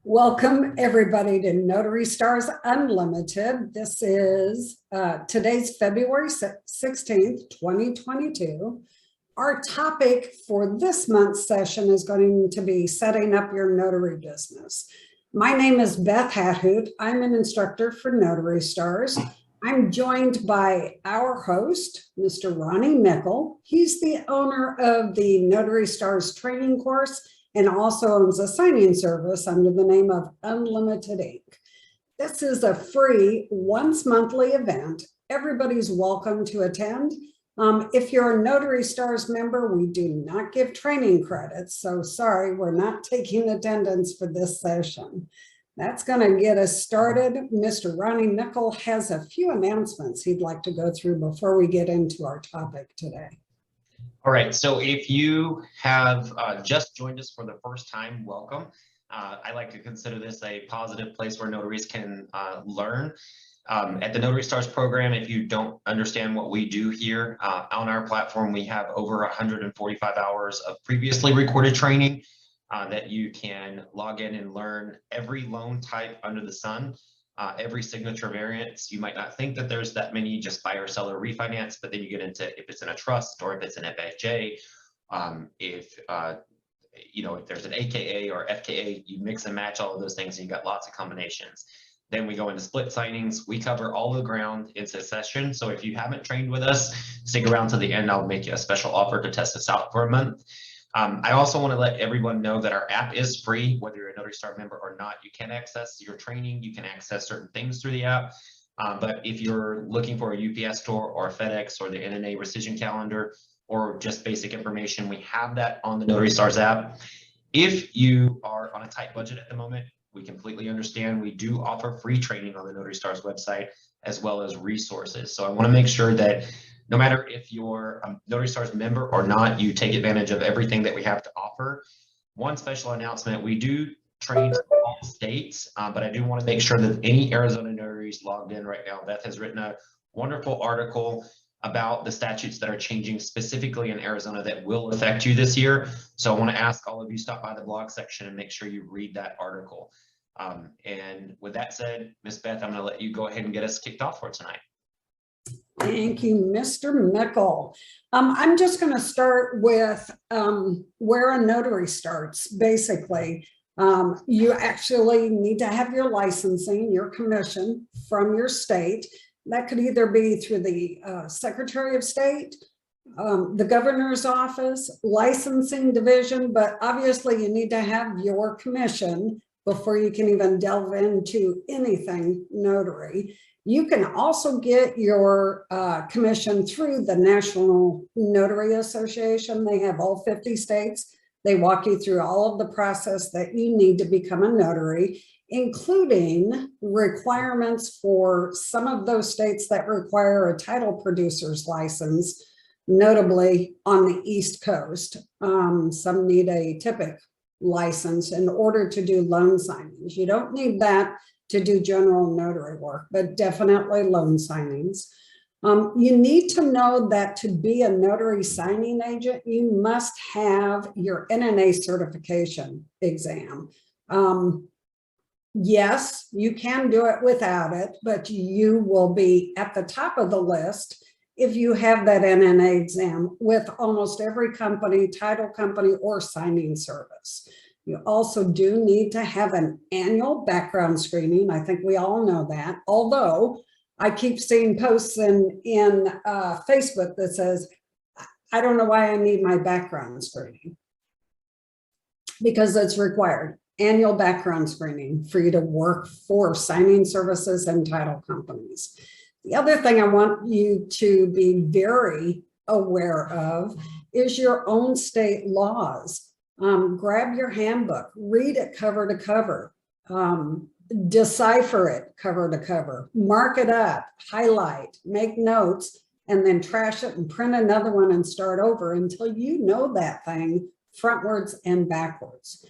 Welcome everybody to Notary Stars Unlimited. This is today's February 16th, 2022. Our topic for this month's session is going to be setting up your notary business. My name is Beth Hathout. I'm an instructor for Notary Stars. I'm joined by our host, Mr. Ronnie Mickle. He's the owner of the Notary Stars training course and also owns a signing service under the name of Unlimited Inc. This is a free once monthly event. Everybody's welcome to attend. If you're a Notary Stars member, we do not give training credits. So sorry, we're not taking attendance for this session. That's gonna get us started. Mr. Ronnie Mickle has a few announcements he'd like to go through before we get into our topic today. All right, so if you have just joined us for the first time, welcome. I like to consider this a positive place where notaries can learn. At the Notary Stars program, if you don't understand what we do here on our platform, we have over 145 hours of previously recorded training that you can log in and learn every loan type under the sun. Every signature variance. You might not think that there's that many, just buyer, seller, refinance, but then you get into if it's in a trust or if it's an FHA, if there's an AKA or FKA, you mix and match all of those things and you got lots of combinations. Then we go into split signings. We cover all the ground in succession. So if you haven't trained with us, stick around to the end. I'll make you a special offer to test us out for a month. I also want to let everyone know that our app is free, whether you're a Notary Star member or not. You can access your training, you can access certain things through the app. But if you're looking for a UPS store or a FedEx or the NNA rescission calendar or just basic information, we have that on the Notary Stars app. If you are on a tight budget at the moment, we completely understand. We do offer free training on the Notary Stars website as well as resources. So I want to make sure that no matter if you're a Notary Stars member or not, you take advantage of everything that we have to offer. One special announcement, we do train in all states, but I do want to make sure that any Arizona notaries logged in right now. Beth has written a wonderful article about the statutes that are changing specifically in Arizona that will affect you this year. So I want to ask all of you, stop by the blog section and make sure you read that article. And with that said, Ms. Beth, I'm going to let you go ahead and get us kicked off for tonight. Thank you, Mr. Mickle. I'm just going to start with where a notary starts. Basically, you actually need to have your licensing, your commission from your state. That could either be through the Secretary of State, the governor's office, licensing division, but obviously you need to have your commission before you can even delve into anything notary. You can also get your commission through the National Notary Association. They have all 50 states. They walk you through all of the process that you need to become a notary, including requirements for some of those states that require a title producer's license, notably on the East Coast. Some need a typic license in order to do loan signings. You don't need that to do general notary work, but definitely loan signings. You need to know that to be a notary signing agent, you must have your NNA certification exam. Yes, you can do it without it, but you will be at the top of the list if you have that NNA exam with almost every company, title company, or signing service. You also do need to have an annual background screening. I think we all know that, although I keep seeing posts in Facebook that says, I don't know why I need my background screening. Because it's required, annual background screening for you to work for signing services and title companies. The other thing I want you to be very aware of is your own state laws. Grab your handbook, read it cover to cover, decipher it cover to cover, mark it up, highlight, make notes, and then trash it and print another one and start over until you know that thing frontwards and backwards.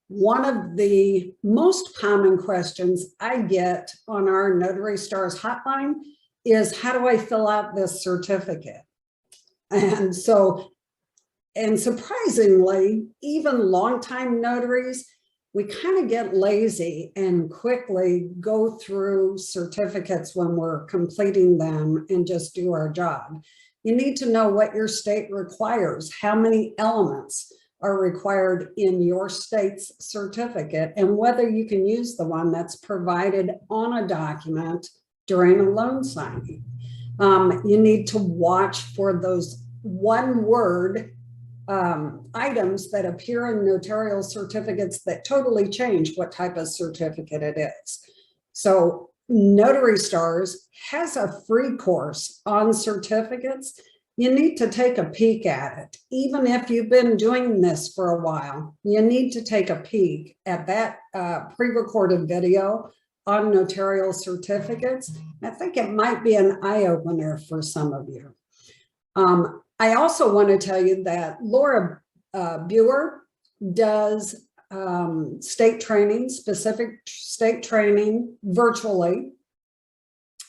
One of the most common questions I get on our Notary Stars hotline is, how do I fill out this certificate? And so, and surprisingly, even longtime notaries we kind of get lazy and quickly go through certificates when we're completing them and just do our job. You need to know what your state requires, how many elements are required in your state's certificate, and whether you can use the one that's provided on a document during a loan signing. You need to watch for those one-word items that appear in notarial certificates that totally change what type of certificate it is. So Notary Stars has a free course on certificates. You need to take a peek at it. Even if you've been doing this for a while, you need to take a peek at that pre-recorded video on notarial certificates. I think it might be an eye-opener for some of you. I also want to tell you that Laura Buer does state training, specific state training virtually.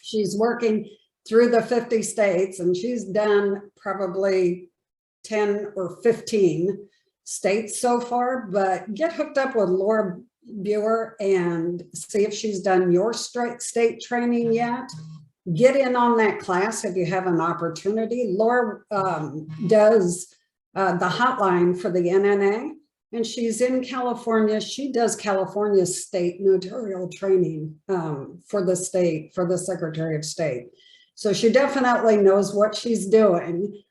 She's working through the 50 states, and she's done probably 10 or 15 states so far, but get hooked up with Laura Buer and see if she's done your state training yet. Get in on that class if you have an opportunity. Laura does the hotline for the NNA, and she's in California. She does California state notarial training for the state, for the Secretary of State. So she definitely knows what she's doing.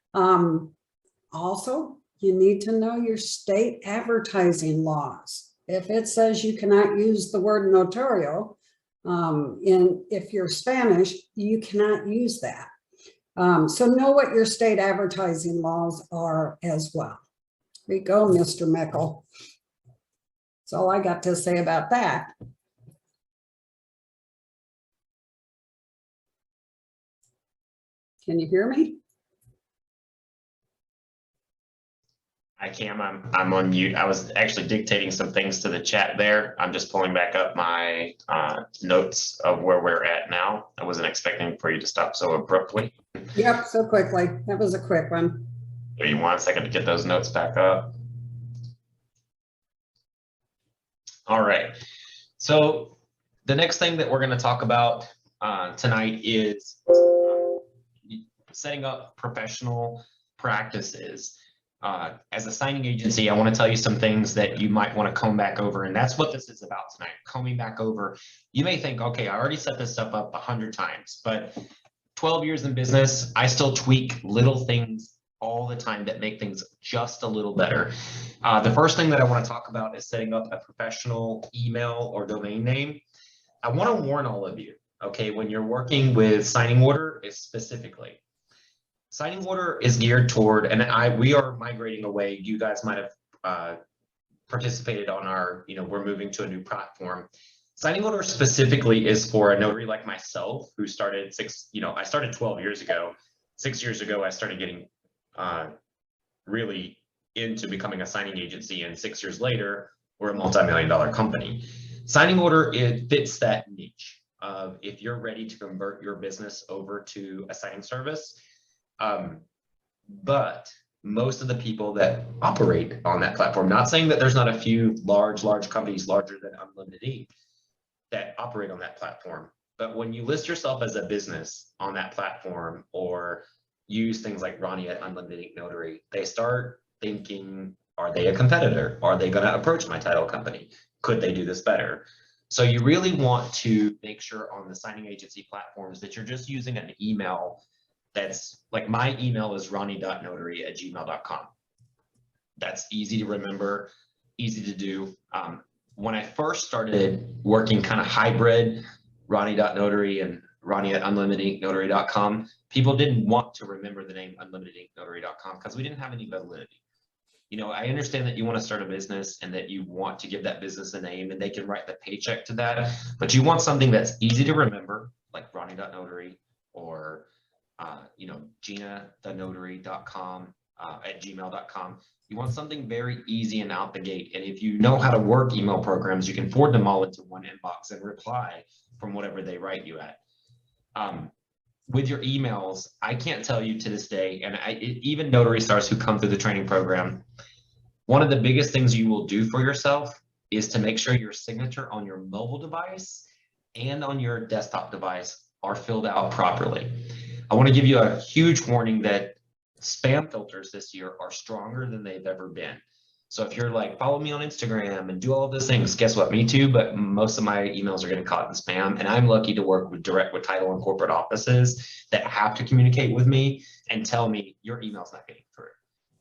Also, you need to know your state advertising laws. If it says you cannot use the word notarial, if you're Spanish, you cannot use that. So know what your state advertising laws are as well. There you go, Mr. Meckel. That's all I got to say about that. Can you hear me? I can. I'm on mute. I was actually dictating some things to the chat there. I'm just pulling back up my notes of where we're at now. I wasn't expecting for you to stop so abruptly. Yep, so quickly. That was a quick one. Give me 1 second to get those notes back up. All right. So the next thing that we're going to talk about tonight is setting up professional practices. As a signing agency, I want to tell you some things that you might want to comb back over, and that's what this is about tonight, combing back over. You may think, okay, I already set this stuff up 100 times, but 12 years in business, I still tweak little things all the time that make things just a little better. The first thing that I want to talk about is setting up a professional email or domain name. I want to warn all of you, okay, when you're working with signing order specifically. Signing order is geared toward, and we are migrating away. You guys might have participated on our, we're moving to a new platform. Signing order specifically is for a notary like myself who started I started 12 years ago. 6 years ago, I started getting really into becoming a signing agency, and 6 years later, we're a multi-million-dollar company. Signing order, it fits that niche of if you're ready to convert your business over to a signing service. But most of the people that operate on that platform, not saying that there's not a few large companies larger than Unlimited Inc. that operate on that platform, but when you list yourself as a business on that platform or use things like Ronnie at Unlimited Inc. Notary, they start thinking, are they a competitor? Are they going to approach my title company? Could they do this better? So you really want to make sure on the signing agency platforms that you're just using an email that's like, my email is ronnie.notary@gmail.com. That's easy to remember, easy to do. When I first started working kind of hybrid, ronnie.notary and ronnie@unlimitedincnotary.com, people didn't want to remember the name unlimitedincnotary.com because we didn't have any validity. I understand that you want to start a business and that you want to give that business a name and they can write the paycheck to that, but you want something that's easy to remember, like ronnie.notary or gina.notary.com at gmail.com. You want something very easy and out the gate. And if you know how to work email programs, you can forward them all into one inbox and reply from whatever they write you at. With your emails, I can't tell you to this day, and even Notary Stars who come through the training program, one of the biggest things you will do for yourself is to make sure your signature on your mobile device and on your desktop device are filled out properly. I want to give you a huge warning that spam filters this year are stronger than they've ever been. So if you're like, follow me on Instagram and do all of those things, guess what? Me too, but most of my emails are getting caught in spam. And I'm lucky to work with direct with title and corporate offices that have to communicate with me and tell me your email's not getting through.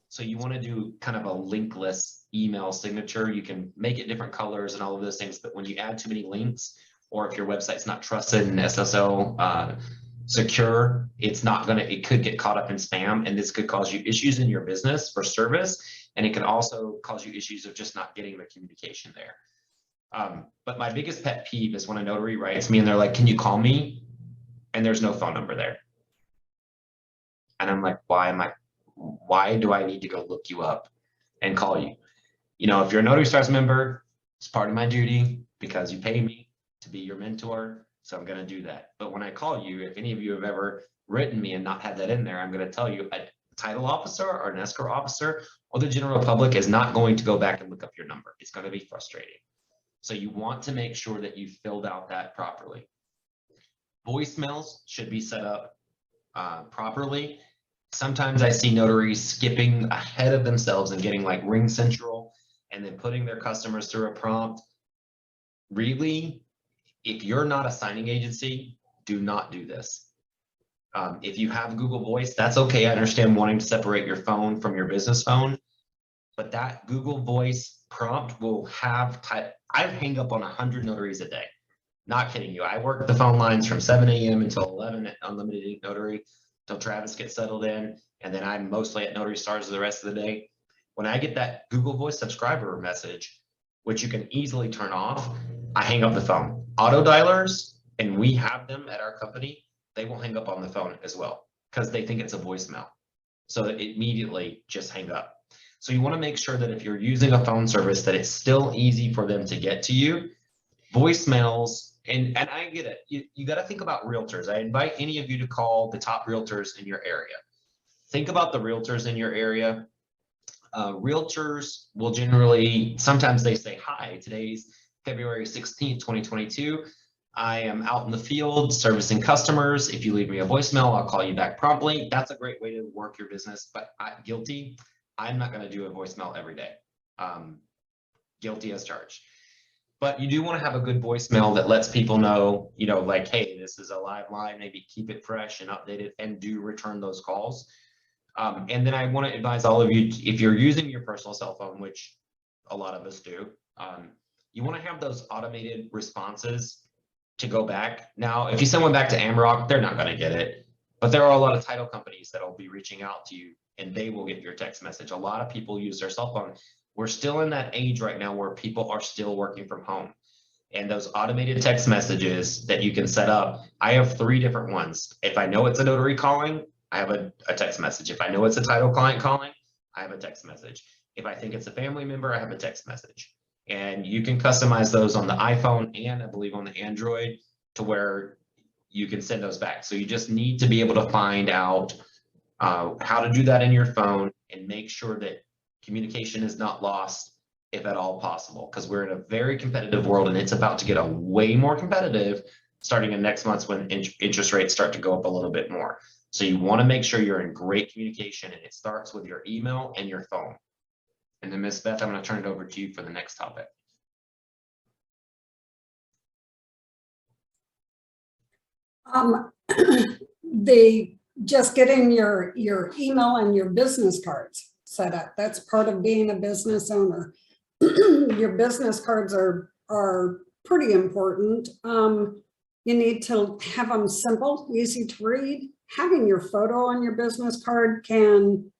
So you want to do kind of a linkless email signature. You can make it different colors and all of those things, but when you add too many links, or if your website's not trusted and SSL secure, it could get caught up in spam, and this could cause you issues in your business for service, and it can also cause you issues of just not getting the communication there. But my biggest pet peeve is when a notary writes me and they're like, can you call me? And there's no phone number there. And I'm like, why do I need to go look you up and call you? You know, if you're a Notary Stars member, it's part of my duty because you pay me to be your mentor. So I'm going to do that. But when I call you, if any of you have ever written me and not had that in there, I'm going to tell you a title officer or an escrow officer or the general public is not going to go back and look up your number. It's going to be frustrating. So you want to make sure that you filled out that properly. Voicemails should be set up properly. Sometimes I see notaries skipping ahead of themselves and getting like Ring Central and then putting their customers through a prompt. Really, if you're not a signing agency, do not do this. If you have Google Voice, that's okay. I understand wanting to separate your phone from your business phone, but that Google Voice prompt will have I hang up on 100 notaries a day. Not kidding you. I work the phone lines from 7 a.m. until 11 at Unlimited Ink Notary, until Travis gets settled in, and then I'm mostly at Notary Stars the rest of the day. When I get that Google Voice subscriber message, which you can easily turn off, I hang up the phone. Auto dialers, and we have them at our company, they will hang up on the phone as well because they think it's a voicemail. So immediately just hang up. So you want to make sure that if you're using a phone service that it's still easy for them to get to you. Voicemails, and I get it. You got to think about realtors. I invite any of you to call the top realtors in your area. Think about the realtors in your area. Realtors will generally, sometimes they say, hi, today's February 16th, 2022. I am out in the field servicing customers. If you leave me a voicemail, I'll call you back promptly. That's a great way to work your business, but guilty. I'm not going to do a voicemail every day. Guilty as charged. But you do want to have a good voicemail that lets people know, you know, like, hey, this is a live line, maybe keep it fresh and updated, and do return those calls. And then I want to advise all of you, if you're using your personal cell phone, which a lot of us do, you want to have those automated responses to go back. Now, if you send one back to Amrock, they're not going to get it. But there are a lot of title companies that will be reaching out to you and they will get your text message. A lot of people use their cell phone. We're still in that age right now where people are still working from home. And those automated text messages that you can set up, I have 3 different ones. If I know it's a notary calling, I have a text message. If I know it's a title client calling, I have a text message. If I think it's a family member, I have a text message. And you can customize those on the iPhone and I believe on the Android to where you can send those back. So you just need to be able to find out how to do that in your phone and make sure that communication is not lost if at all possible, because we're in a very competitive world and it's about to get a way more competitive starting in next month when interest rates start to go up a little bit more. So you want to make sure you're in great communication, and it starts with your email and your phone. And then Ms. Beth, I'm going to turn it over to you for the next topic. Just getting your email and your business cards set up. That's part of being a business owner. Your business cards are pretty important. You need to have them simple, easy to read. Having your photo on your business card can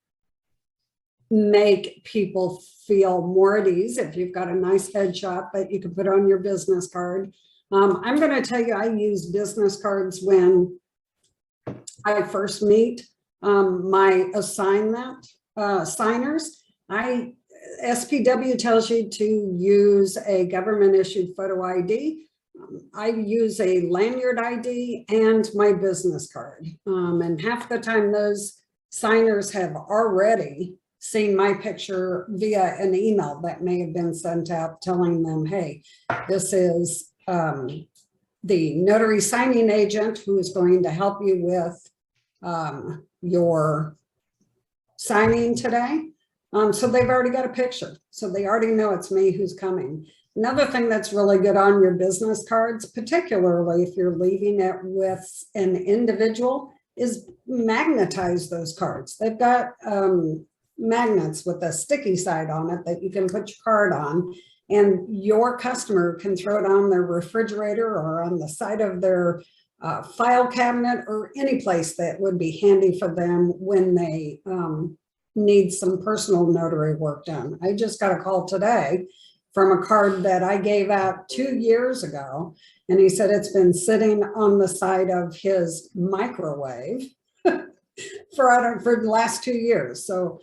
make people feel more at ease if you've got a nice headshot that you can put on your business card. I'm going to tell you, I use business cards when I first meet my assignment signers. SPW tells you to use a government issued photo ID. I use a lanyard ID and my business card. And half the time those signers have already seen my picture via an email that may have been sent out telling them, hey, this is the notary signing agent who is going to help you with your signing today. So they've already got a picture. So they already know it's me who's coming. Another thing that's really good on your business cards, particularly if you're leaving it with an individual, is magnetize those cards. They've got magnets with a sticky side on it that you can put your card on, and your customer can throw it on their refrigerator or on the side of their file cabinet or any place that would be handy for them when they need some personal notary work done. I just got a call today from a card that I gave out 2 years ago, and he said it's been sitting on the side of his microwave for the last 2 years. So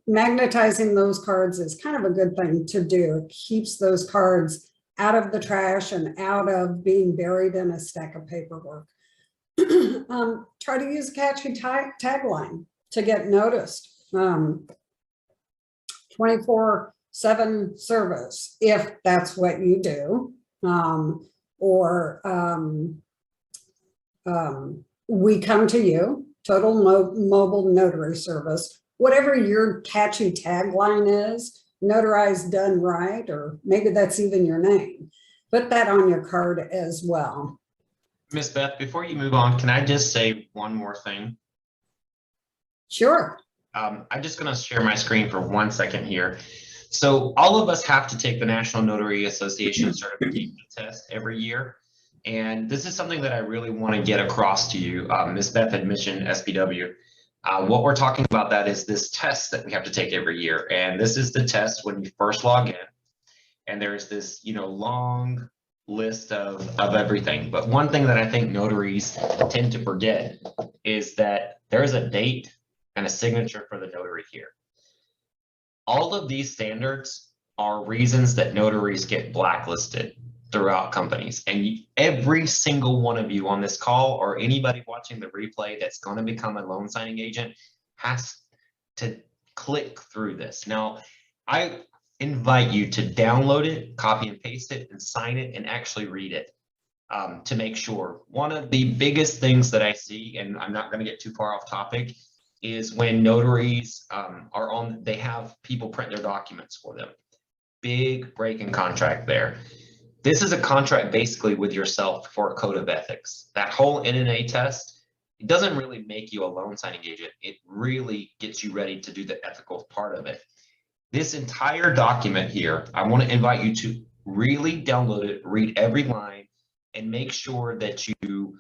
magnetizing those cards is kind of a good thing to do. It keeps those cards out of the trash and out of being buried in a stack of paperwork. Try to use a catchy tagline to get noticed. 24/7 service, if that's what you do, or we come to you, total mobile notary service, whatever your catchy tagline is, notarized done right, or maybe that's even your name. Put that on your card as well. Miss Beth, before you move on, can I just say one more thing? Sure. I'm just going to share my screen for 1 second here. So all of us have to take the National Notary Association certification test every year. And this is something that I really want to get across to you. Ms. Beth had mentioned SPW. What we're talking about that is this test that we have to take every year. And this is the test when you first log in. And there's this, long list of everything. But one thing that I think notaries tend to forget is that there is a date and a signature for the notary here. All of these standards are reasons that notaries get blacklisted throughout companies. And every single one of you on this call, or anybody watching the replay that's going to become a loan signing agent, has to click through this. Now, I invite you to download it, copy and paste it, and sign it and actually read it to make sure. One of the biggest things that I see, and I'm not going to get too far off topic, is when notaries they have people print their documents for them. Big break in contract there. This is a contract basically with yourself for a code of ethics. That whole NNA test, it doesn't really make you a loan signing agent. It really gets you ready to do the ethical part of it. This entire document here, I want to invite you to really download it, read every line, and make sure that you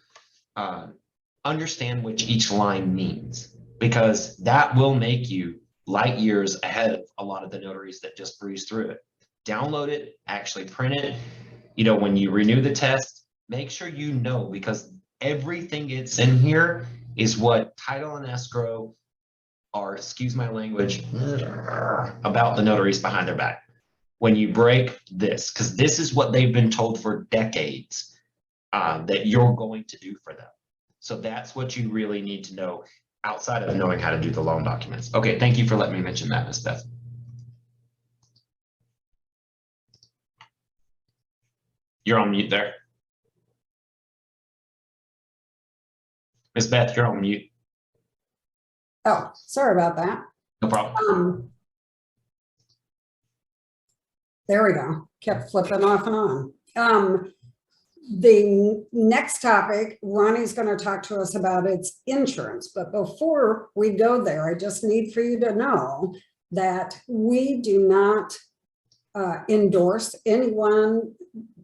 understand what each line means, because that will make you light years ahead of a lot of the notaries that just breeze through it. Download it, actually print it. When you renew the test, make sure you know, because everything that's in here is what title and escrow are, excuse my language, about the notaries behind their back. When you break this, because this is what they've been told for decades that you're going to do for them. So that's what you really need to know outside of knowing how to do the loan documents. Okay, thank you for letting me mention that, Ms. Beth. You're on mute there. Ms. Beth, you're on mute. Oh, sorry about that. No problem. There we go. Kept flipping off and on. The next topic, Ronnie's going to talk to us about, its insurance. But before we go there, I just need for you to know that we do not endorse any one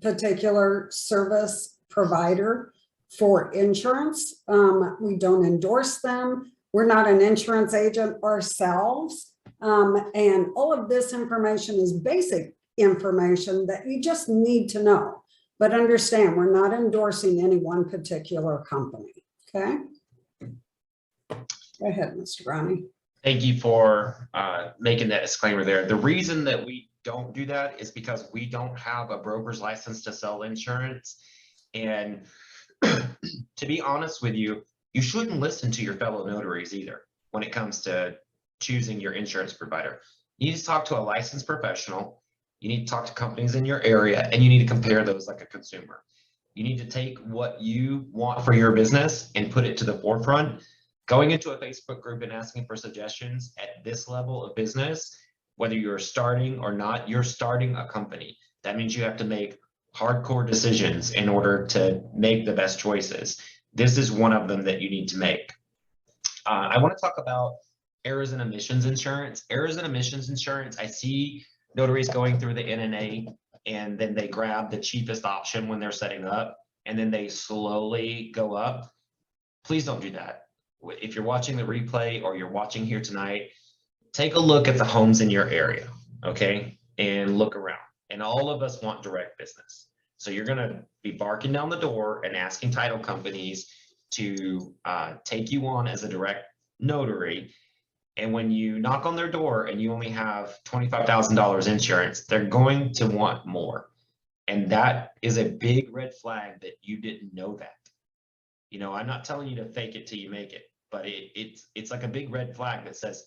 particular service provider for insurance. We don't endorse them. We're not an insurance agent ourselves. And all of this information is basic information that you just need to know. But understand, we're not endorsing any one particular company, okay? Go ahead, Mr. Ronnie. Thank you for making that disclaimer there. The reason that we don't do that is because we don't have a broker's license to sell insurance. And to be honest with you, you shouldn't listen to your fellow notaries either when it comes to choosing your insurance provider. You need to talk to a licensed professional. You need to talk to companies in your area, and you need to compare those like a consumer. You need to take what you want for your business and put it to the forefront. Going into a Facebook group and asking for suggestions at this level of business, whether you're starting or not, you're starting a company. That means you have to make hardcore decisions in order to make the best choices. This is one of them that you need to make. I want to talk about errors and omissions insurance. Errors and omissions insurance, I see notaries going through the NNA and then they grab the cheapest option when they're setting up and then they slowly go up. Please don't do that. If you're watching the replay or you're watching here tonight, take a look at the homes in your area, okay? And look around. And all of us want direct business. So you're gonna be barking down the door and asking title companies to take you on as a direct notary. And when you knock on their door and you only have $25,000 insurance, they're going to want more. And that is a big red flag that you didn't know that. You know, I'm not telling you to fake it till you make it, but it's like a big red flag that says,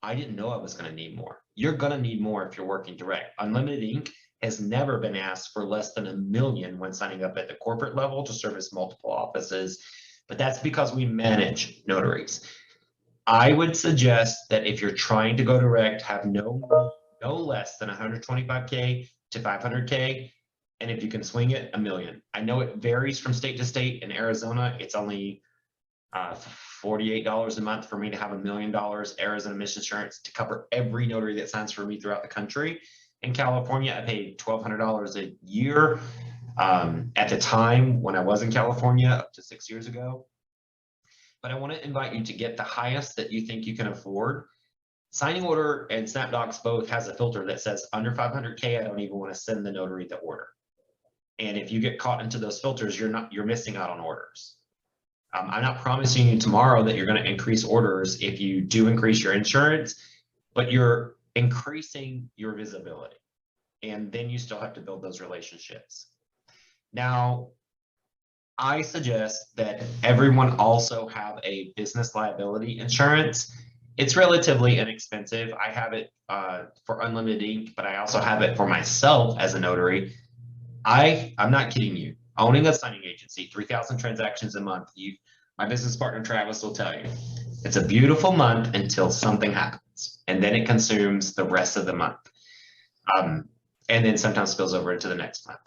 I didn't know I was going to need more. You're going to need more if you're working direct. Unlimited Inc. has never been asked for less than $1 million when signing up at the corporate level to service multiple offices, but that's because we manage notaries. I would suggest that if you're trying to go direct, have no less than 125K to 500K. And if you can swing it, $1 million. I know it varies from state to state. In Arizona, it's only $48 a month for me to have $1 million errors and omission insurance to cover every notary that signs for me throughout the country. In California, I paid $1,200 a year at the time when I was in California up to 6 years ago. But I want to invite you to get the highest that you think you can afford. Signing order and SnapDocs both has a filter that says under 500K, I don't even want to send the notary the order. And if you get caught into those filters, you're missing out on orders. I'm not promising you tomorrow that you're going to increase orders if you do increase your insurance, but you're increasing your visibility. And then you still have to build those relationships. Now, I suggest that everyone also have a business liability insurance. It's relatively inexpensive. I have it for Unlimited Inc., but I also have it for myself as a notary. I'm not kidding you. Owning a signing agency, 3,000 transactions a month, my business partner Travis will tell you, it's a beautiful month until something happens, and then it consumes the rest of the month, and then sometimes spills over into the next month.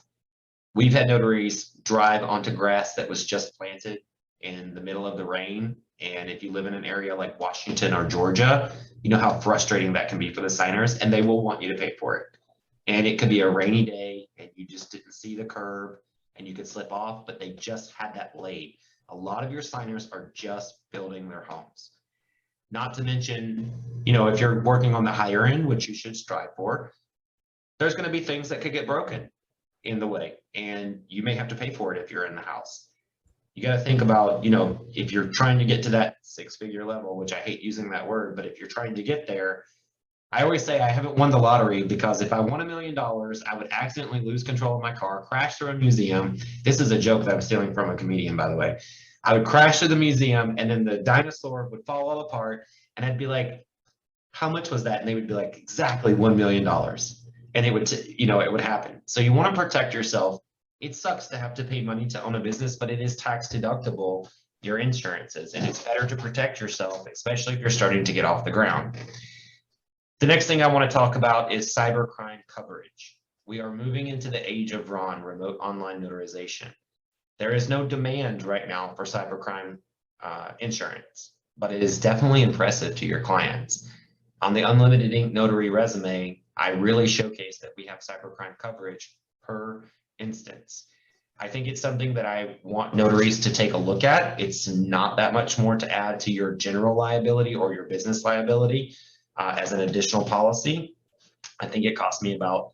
We've had notaries drive onto grass that was just planted in the middle of the rain, and if you live in an area like Washington or Georgia, you know how frustrating that can be for the signers, and they will want you to pay for it. And it could be a rainy day, and you just didn't see the curb, and you could slip off, but they just had that laid. A lot of your signers are just building their homes. Not to mention, you know, if you're working on the higher end, which you should strive for, there's going to be things that could get broken in the way, and you may have to pay for it if you're in the house. You got to think about, you know, if you're trying to get to that six-figure level, which I hate using that word, but if you're trying to get there, I always say I haven't won the lottery, because if I won $1 million, I would accidentally lose control of my car, crash through a museum. This is a joke that I'm stealing from a comedian, by the way. I would crash through the museum, and then the dinosaur would fall all apart, and I'd be like, how much was that? And they would be like, exactly $1 million. And it would, you know, it would happen. So you want to protect yourself. It sucks to have to pay money to own a business, but it is tax deductible, your insurances, and it's better to protect yourself, especially if you're starting to get off the ground. The next thing I want to talk about is cybercrime coverage. We are moving into the age of RON, remote online notarization. There is no demand right now for cybercrime insurance, but it is definitely impressive to your clients. On the Unlimited Inc. Notary resume, I really showcase that we have cybercrime coverage per instance. I think it's something that I want notaries to take a look at. It's not that much more to add to your general liability or your business liability as an additional policy. I think it cost me about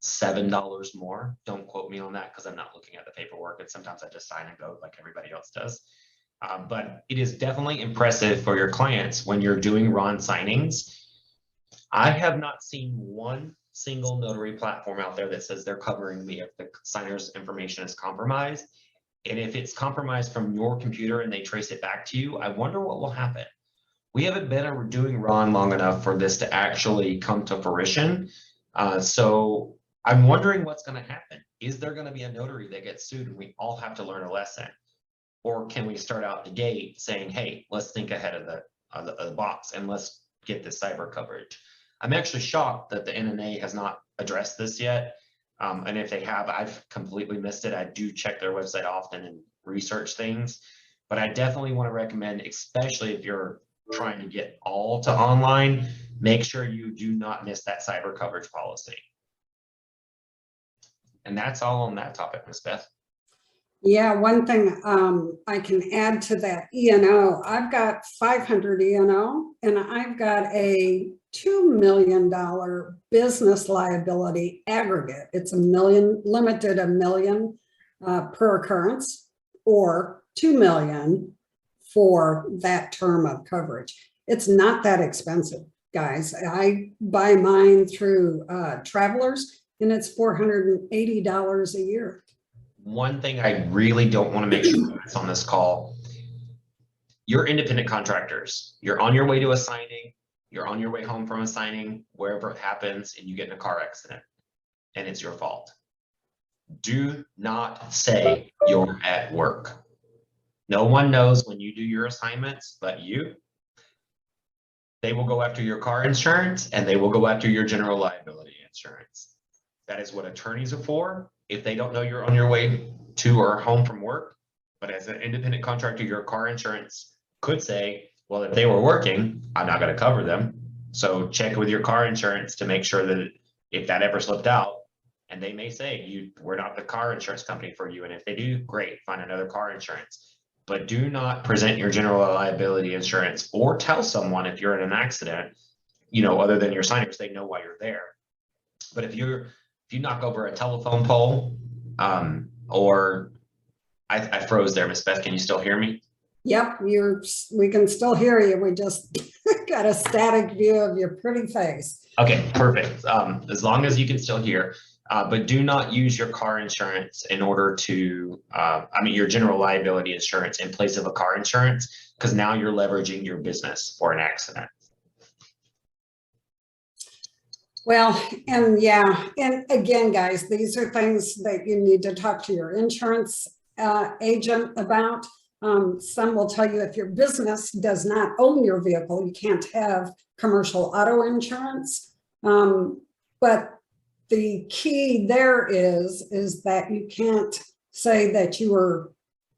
$7 more. Don't quote me on that because I'm not looking at the paperwork, and sometimes I just sign and go like everybody else does. But it is definitely impressive for your clients when you're doing RON signings. I have not seen one single notary platform out there that says they're covering me if the signer's information is compromised. And if it's compromised from your computer and they trace it back to you, I wonder what will happen. We haven't been doing Ron long enough for this to actually come to fruition. So I'm wondering what's going to happen. Is there going to be a notary that gets sued and we all have to learn a lesson? Or can we start out the gate saying, hey, let's think ahead of the box and let's get this cyber coverage? I'm actually shocked that the NNA has not addressed this yet. And if they have, I've completely missed it. I do check their website often and research things, but I definitely want to recommend, especially if you're trying to get all to online, make sure you do not miss that cyber coverage policy. And that's all on that topic, Ms. Beth. Yeah, one thing I can add to that E&O, I've got 500 E&O and I've got a $2 million business liability aggregate. It's $1 million, limited $1 million per occurrence, or $2 million for that term of coverage. It's not that expensive, guys. I buy mine through Travelers and it's $480 a year. One thing I really don't want to make sure that's on this call, you're independent contractors. You're on your way to a signing, you're on your way home from a signing, wherever it happens, and you get in a car accident and it's your fault. Do not say you're at work. No one knows when you do your assignments but you. They will go after your car insurance and they will go after your general liability insurance. That is what attorneys are for. If they don't know you're on your way to or home from work, but as an independent contractor, your car insurance could say, well, if they were working, I'm not going to cover them. So check with your car insurance to make sure that if that ever slipped out, and they may say, we're not the car insurance company for you. And if they do, great, find another car insurance. But do not present your general liability insurance or tell someone if you're in an accident, other than your signers, they know why you're there. But if you knock over a telephone pole, or I froze there, Miss Beth, can you still hear me? Yep, we can still hear you. We just got a static view of your pretty face. Okay, perfect. As long as you can still hear, but do not use your car insurance in order to, your general liability insurance in place of a car insurance, because now you're leveraging your business for an accident. Well, and yeah, and again, guys, these are things that you need to talk to your insurance agent about. Some will tell you if your business does not own your vehicle, you can't have commercial auto insurance. But the key there is that you can't say that you were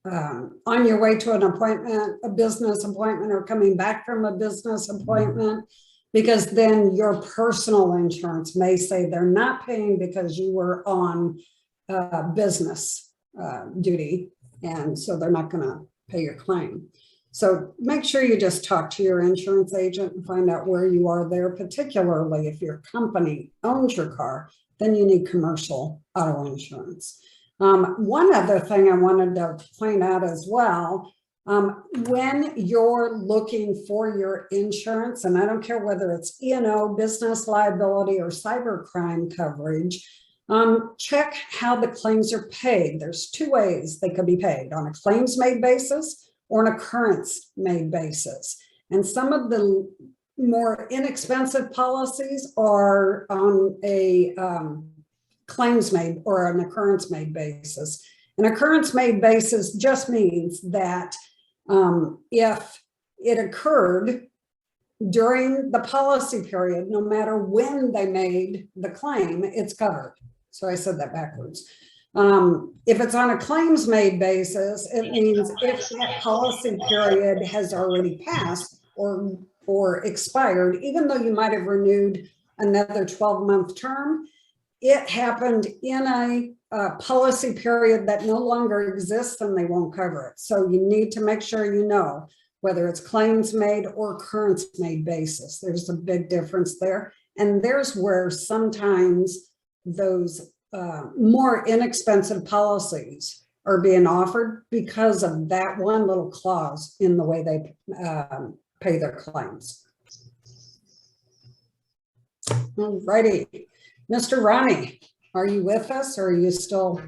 on your way to an appointment, a business appointment, or coming back from a business appointment, because then your personal insurance may say they're not paying because you were on business duty, and so they're not going to pay your claim. So make sure you just talk to your insurance agent and find out where you are there, particularly if your company owns your car, then you need commercial auto insurance. One other thing I wanted to point out as well, when you're looking for your insurance, and I don't care whether it's E&O, business liability, or cybercrime coverage, check how the claims are paid. There's two ways they could be paid: on a claims made basis or an occurrence made basis. And some of the more inexpensive policies are on a claims made or an occurrence made basis. An occurrence made basis just means that if it occurred during the policy period, no matter when they made the claim, it's covered. So I said that backwards. If it's on a claims made basis, it means if that policy period has already passed or expired, even though you might have renewed another 12-month term, it happened in a policy period that no longer exists and they won't cover it. So you need to make sure you know whether it's claims made or occurrence made basis. There's a big difference there. And there's where sometimes those more inexpensive policies are being offered because of that one little clause in the way they pay their claims. All righty. Mr. Ronnie, are you with us or are you still?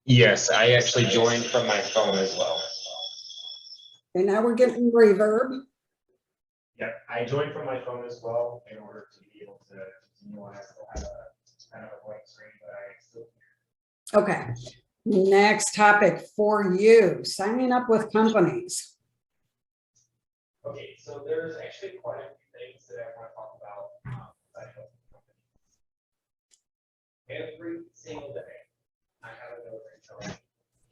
Yes, I actually joined from my phone as well. Okay, now we're getting reverb. Yeah, I joined from my phone as well in order to be able to continue on. I still have a kind of a blank screen, but I still can. Okay. Next topic for you, signing up with companies. Okay, so there's actually quite a few things that I want to talk about signing up with companies. Every single day, I have a notary telling me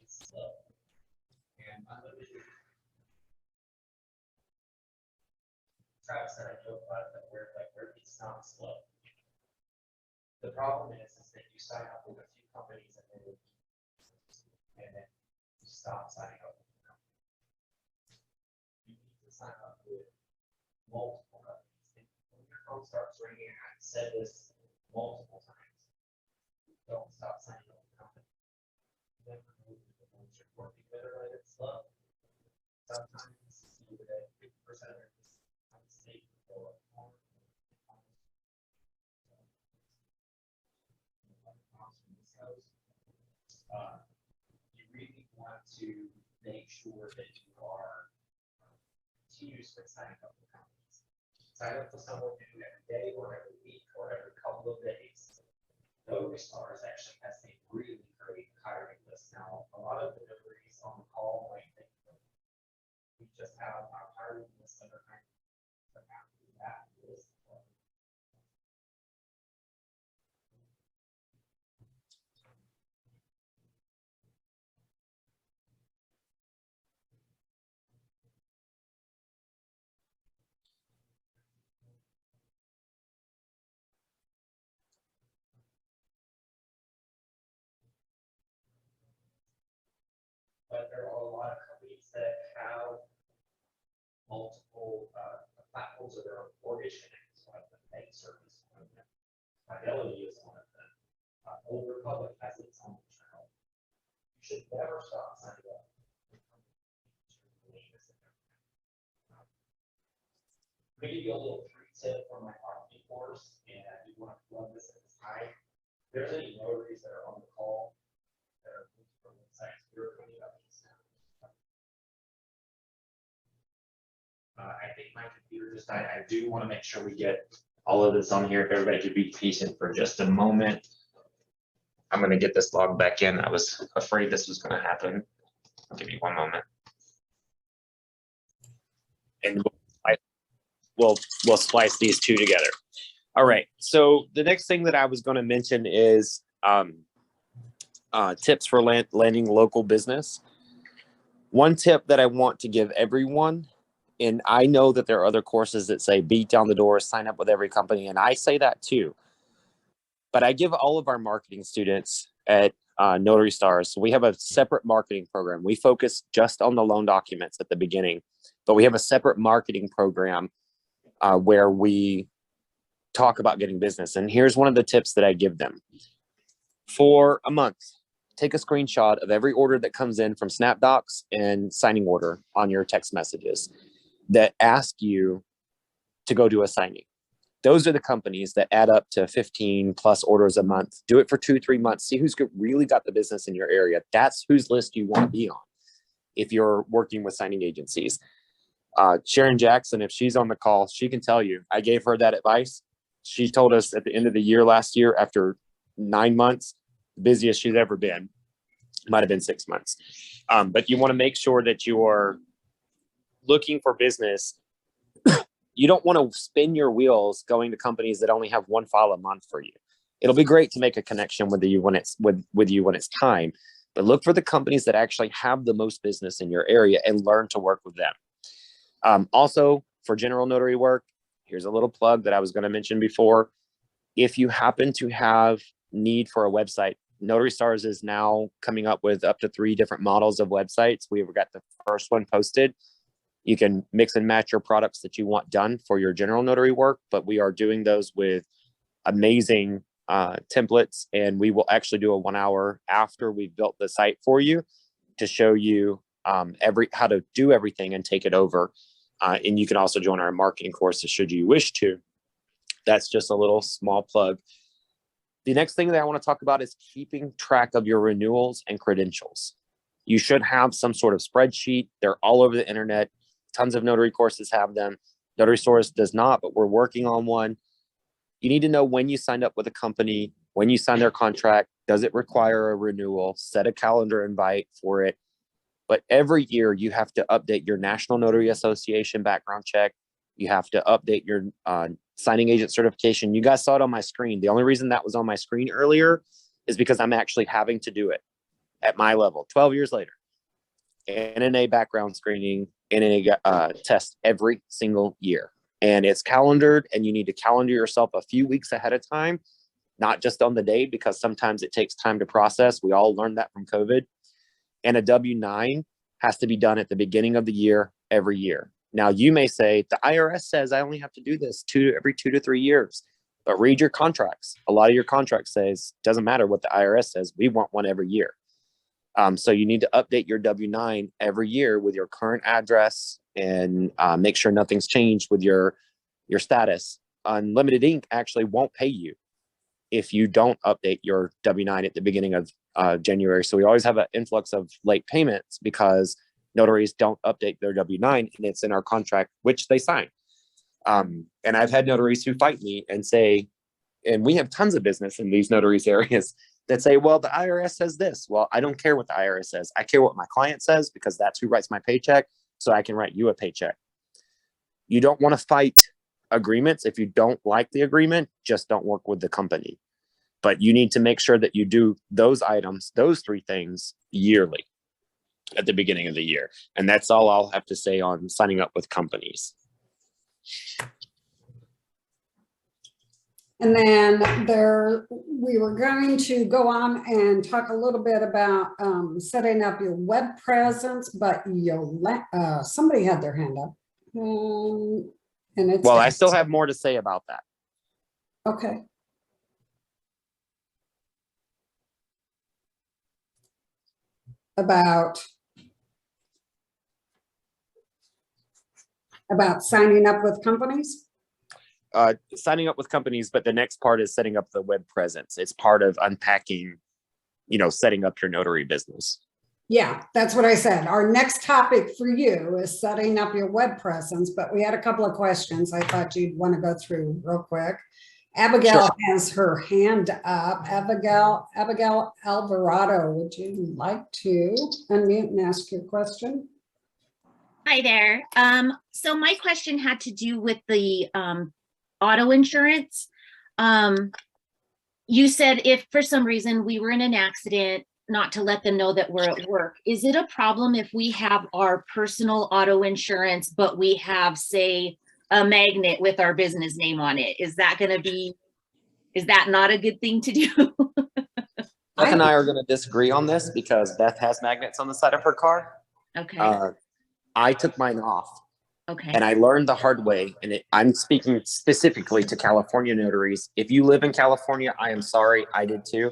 it's slow. And unlimited. Travis said I joke about it, that where it's not slow. The problem is that you sign up with a few companies and then you stop signing up with them. You need to sign up with multiple companies. When your phone starts ringing, I've said this multiple times. Don't stop signing up with companies. Never move the ones you're working with or let it slow. Sometimes you would have 50% of your mistake or more. You really want to make sure that you are continuously signing up for companies. Sign up for someone new every day or every week or every couple of days. Notary Stars actually has a really great hiring list now. A lot of the notaries on the call might think that we just have our hiring list under hiring, but after that is but there are a lot of companies that have multiple platforms of their own mortgage finance, one of them bank service, one of them Fidelity is one of them. Notary Public has its own channel. You should never stop signing up. I'm going to give you a little free tip from my marketing course, and I do want to plug this at this time. If there's any notaries that are on the call that are from the sites we're coming up. I think my computer just died. I do want to make sure we get all of this on here. If everybody could be patient for just a moment. I'm going to get this log back in. I was afraid this was going to happen. I'll give you one moment. And we'll splice these two together. All right. So the next thing that I was going to mention is tips for landing local business. One tip that I want to give everyone, and I know that there are other courses that say beat down the door, sign up with every company, and I say that too. But I give all of our marketing students at Notary Stars, we have a separate marketing program. We focus just on the loan documents at the beginning, but we have a separate marketing program where we talk about getting business. And here's one of the tips that I give them. For a month, take a screenshot of every order that comes in from SnapDocs and signing order on your text messages that ask you to go do a signing. Those are the companies that add up to 15 plus orders a month. Do it for 2-3 months. See who's really got the business in your area. That's whose list you want to be on if you're working with signing agencies. Sharon Jackson, if she's on the call, she can tell you. I gave her that advice. She told us at the end of the year last year, after 9 months, the busiest she's ever been. Might have been 6 months. But you want to make sure that you are looking for business. You don't want to spin your wheels going to companies that only have one file a month for you. It'll be great to make a connection with you when it's time, but look for the companies that actually have the most business in your area and learn to work with them. Also, for general notary work, here's a little plug that I was going to mention before. If you happen to have need for a website, Notary Stars is now coming up with up to 3 different models of websites. We've got the first one posted. You can mix and match your products that you want done for your general notary work, but we are doing those with amazing templates, and we will actually do a 1 hour after we've built the site for you to show you how to do everything and take it over. And you can also join our marketing courses should you wish to. That's just a little small plug. The next thing that I want to talk about is keeping track of your renewals and credentials. You should have some sort of spreadsheet. They're all over the internet. Tons of notary courses have them. Notary Stars does not, but we're working on one. You need to know when you signed up with a company, when you sign their contract, does it require a renewal? Set a calendar invite for it. But every year you have to update your National Notary Association background check. You have to update your signing agent certification. You guys saw it on my screen. The only reason that was on my screen earlier is because I'm actually having to do it at my level 12 years later. NNA background screening, NNA test every single year. And it's calendared, and you need to calendar yourself a few weeks ahead of time, not just on the day, because sometimes it takes time to process. We all learned that from COVID. And a W-9 has to be done at the beginning of the year, every year. Now, you may say, the IRS says I only have to do this every 2 to 3 years. But read your contracts. A lot of your contracts says, doesn't matter what the IRS says, we want one every year. So you need to update your W-9 every year with your current address and make sure nothing's changed with your status. Unlimited Inc. actually won't pay you if you don't update your W-9 at the beginning of January. So we always have an influx of late payments because notaries don't update their W-9, and it's in our contract, which they sign. And I've had notaries who fight me and say, and we have tons of business in these notaries areas that say, well, the IRS says this. Well, I don't care what the IRS says. I care what my client says, because that's who writes my paycheck, so I can write you a paycheck. You don't want to fight agreements. If you don't like the agreement, just don't work with the company. But you need to make sure that you do those items, those 3 things yearly at the beginning of the year. And that's all I'll have to say on signing up with companies. And then we were going to go on and talk a little bit about setting up your web presence, but somebody had their hand up. And it's Well, I still have more to say about that. Okay. About signing up with companies? Signing up with companies, but the next part is setting up the web presence. It's part of unpacking, setting up your notary business. Yeah, that's what I said. Our next topic for you is setting up your web presence, but we had a couple of questions I thought you'd want to go through real quick. Abigail Sure. has her hand up. Abigail Alvarado, would you like to unmute and ask your question? Hi there. So my question had to do with the auto insurance. You said if for some reason we were in an accident, not to let them know that we're at work. Is it a problem if we have our personal auto insurance, but we have, say, a magnet with our business name on it? Is that not a good thing to do? Beth and I are going to disagree on this because Beth has magnets on the side of her car. Okay. I took mine off. Okay. And I learned the hard way, and I'm speaking specifically to California notaries. If you live in California, I am sorry, I did too.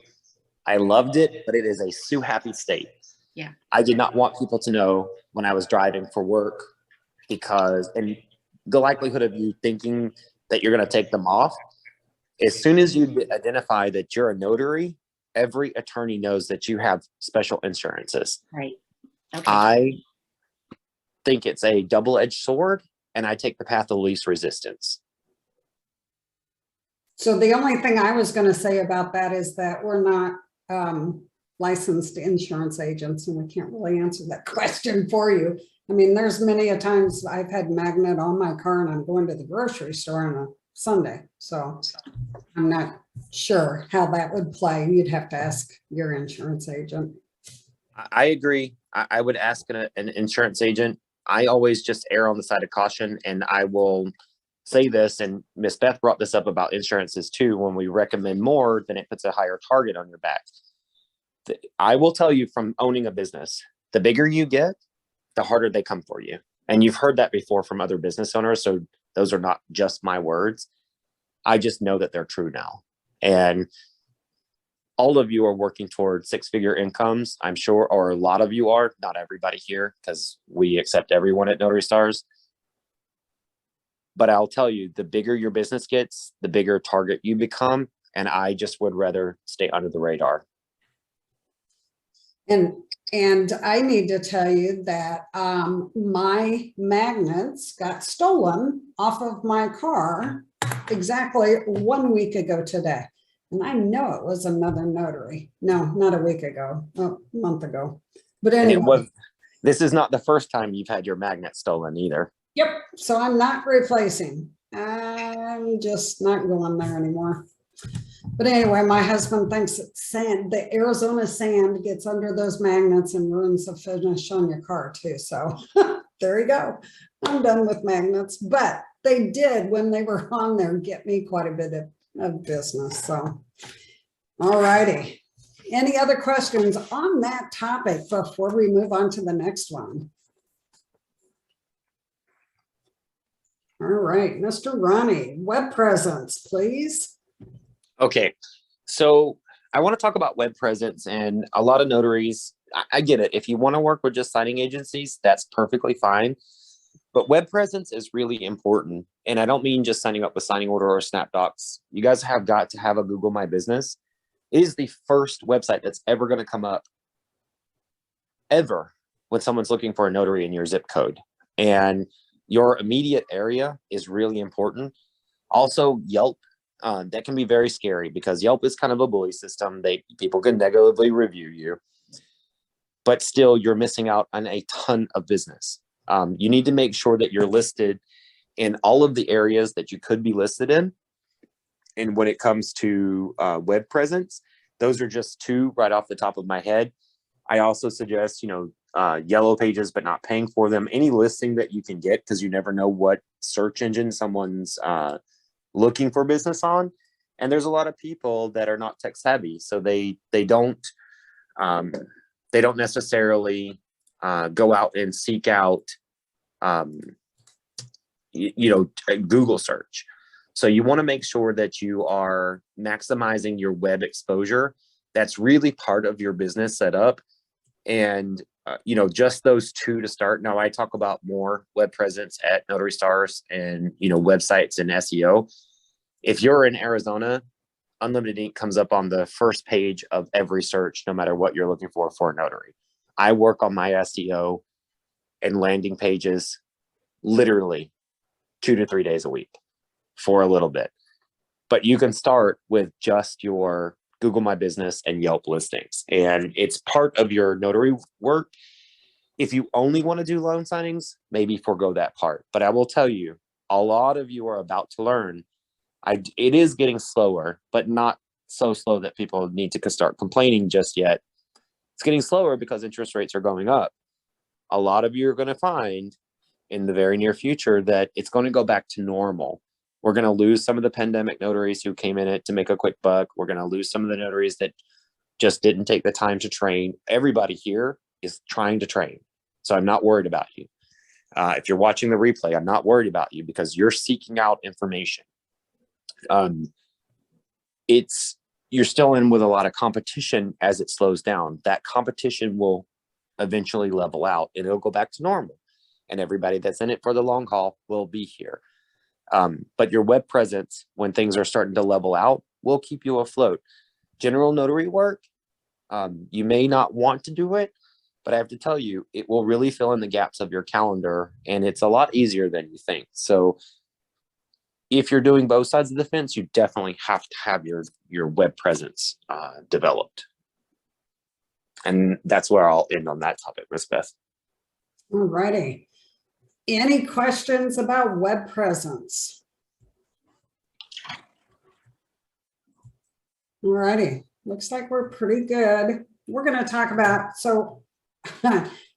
I loved it, but it is a sue happy state. Yeah. I did not want people to know when I was driving for work, because, and the likelihood of you thinking that you're going to take them off, as soon as you identify that you're a notary, every attorney knows that you have special insurances. Right. Okay. I think it's a double-edged sword, and I take the path of least resistance. So the only thing I was going to say about that is that we're not licensed insurance agents, and we can't really answer that question for you. I mean, there's many a times I've had magnet on my car and I'm going to the grocery store on a Sunday. So I'm not sure how that would play. You'd have to ask your insurance agent. I agree. I would ask an insurance agent. I always just err on the side of caution, and I will say this, and Miss Beth brought this up about insurances too. When we recommend more, then it puts a higher target on your back. I will tell you from owning a business, the bigger you get, the harder they come for you. And you've heard that before from other business owners. So those are not just my words. I just know that they're true now. And all of you are working towards 6-figure incomes, I'm sure, or a lot of you are, not everybody here, because we accept everyone at Notary Stars. But I'll tell you, the bigger your business gets, the bigger target you become. And I just would rather stay under the radar. And And I need to tell you that my magnets got stolen off of my car exactly 1 week ago today. And I know it was another notary. No, not a week ago, a month ago. But And anyway. this is not the first time you've had your magnet stolen either. Yep, so I'm not replacing. I'm just not going there anymore. But anyway, my husband thinks it's sand, the Arizona sand gets under those magnets and ruins the finish on your car too. So there you go. I'm done with magnets, but they did, when they were on there, get me quite a bit of business. So, all righty. Any other questions on that topic before we move on to the next one? All right, Mr. Ronnie, web presence, please. Okay, so I want to talk about web presence, and a lot of notaries, I get it. If you want to work with just signing agencies, that's perfectly fine. But web presence is really important. And I don't mean just signing up with Signing Order or SnapDocs. You guys have got to have a Google My Business. It is the first website that's ever going to come up ever when someone's looking for a notary in your zip code. And your immediate area is really important. Also, Yelp. That can be very scary because Yelp is kind of a bully system. People can negatively review you, but still you're missing out on a ton of business. You need to make sure that you're listed in all of the areas that you could be listed in. And when it comes to web presence, those are just two right off the top of my head. I also suggest, Yellow Pages, but not paying for them. Any listing that you can get, because you never know what search engine someone's looking for business on. And there's a lot of people that are not tech savvy, so they don't necessarily go out and seek out Google search. So you want to make sure that you are maximizing your web exposure. That's really part of your business setup. And just those two to start. Now I talk about more web presence at Notary Stars and websites and SEO. If you're in Arizona, Unlimited Ink comes up on the first page of every search, no matter what you're looking for a notary. I work on my SEO and landing pages literally 2 to 3 days a week for a little bit. But you can start with just your Google My Business and Yelp listings, and it's part of your notary work. If you only want to do loan signings, maybe forego that part. But I will tell you, a lot of you are about to learn. It is getting slower, but not so slow that people need to start complaining just yet. It's getting slower because interest rates are going up. A lot of you are going to find in the very near future that it's going to go back to normal. We're going to lose some of the pandemic notaries who came in it to make a quick buck. We're going to lose some of the notaries that just didn't take the time to train. Everybody here is trying to train. So I'm not worried about you. If you're watching the replay, I'm not worried about you because you're seeking out information. You're still in with a lot of competition as it slows down. That competition will eventually level out and it'll go back to normal. And everybody that's in it for the long haul will be here. But your web presence, when things are starting to level out, will keep you afloat. General notary work, you may not want to do it, but I have to tell you, it will really fill in the gaps of your calendar, and it's a lot easier than you think. So if you're doing both sides of the fence, you definitely have to have your web presence developed. And that's where I'll end on that topic, Ms. Beth. All righty. Any questions about web presence? All righty. Looks like we're pretty good. We're going to talk about, so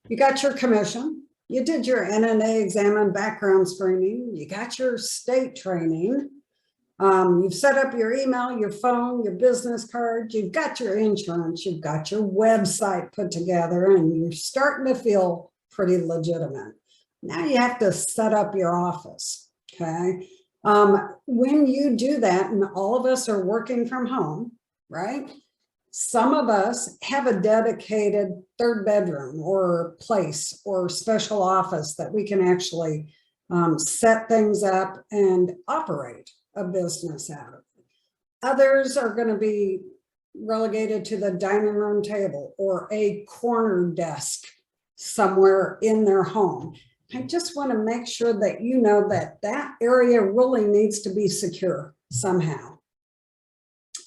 you got your commission, you did your NNA exam and background screening, you got your state training, you've set up your email, your phone, your business card, you've got your insurance, you've got your website put together, and you're starting to feel pretty legitimate. Now you have to set up your office, okay? When you do that, and all of us are working from home, right? Some of us have a dedicated third bedroom or place or special office that we can actually set things up and operate a business out of. Others are going to be relegated to the dining room table or a corner desk somewhere in their home. I just want to make sure that you know that that area really needs to be secure somehow,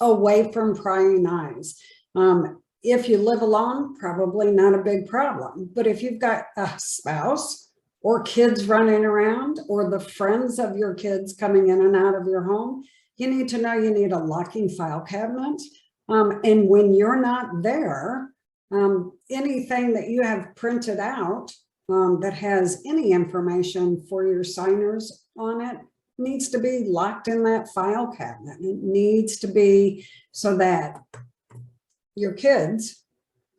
away from prying eyes. If you live alone, probably not a big problem. But if you've got a spouse or kids running around or the friends of your kids coming in and out of your home, you need to know you need a locking file cabinet. And when you're not there, anything that you have printed out that has any information for your signers on it needs to be locked in that file cabinet. It needs to be so that your kids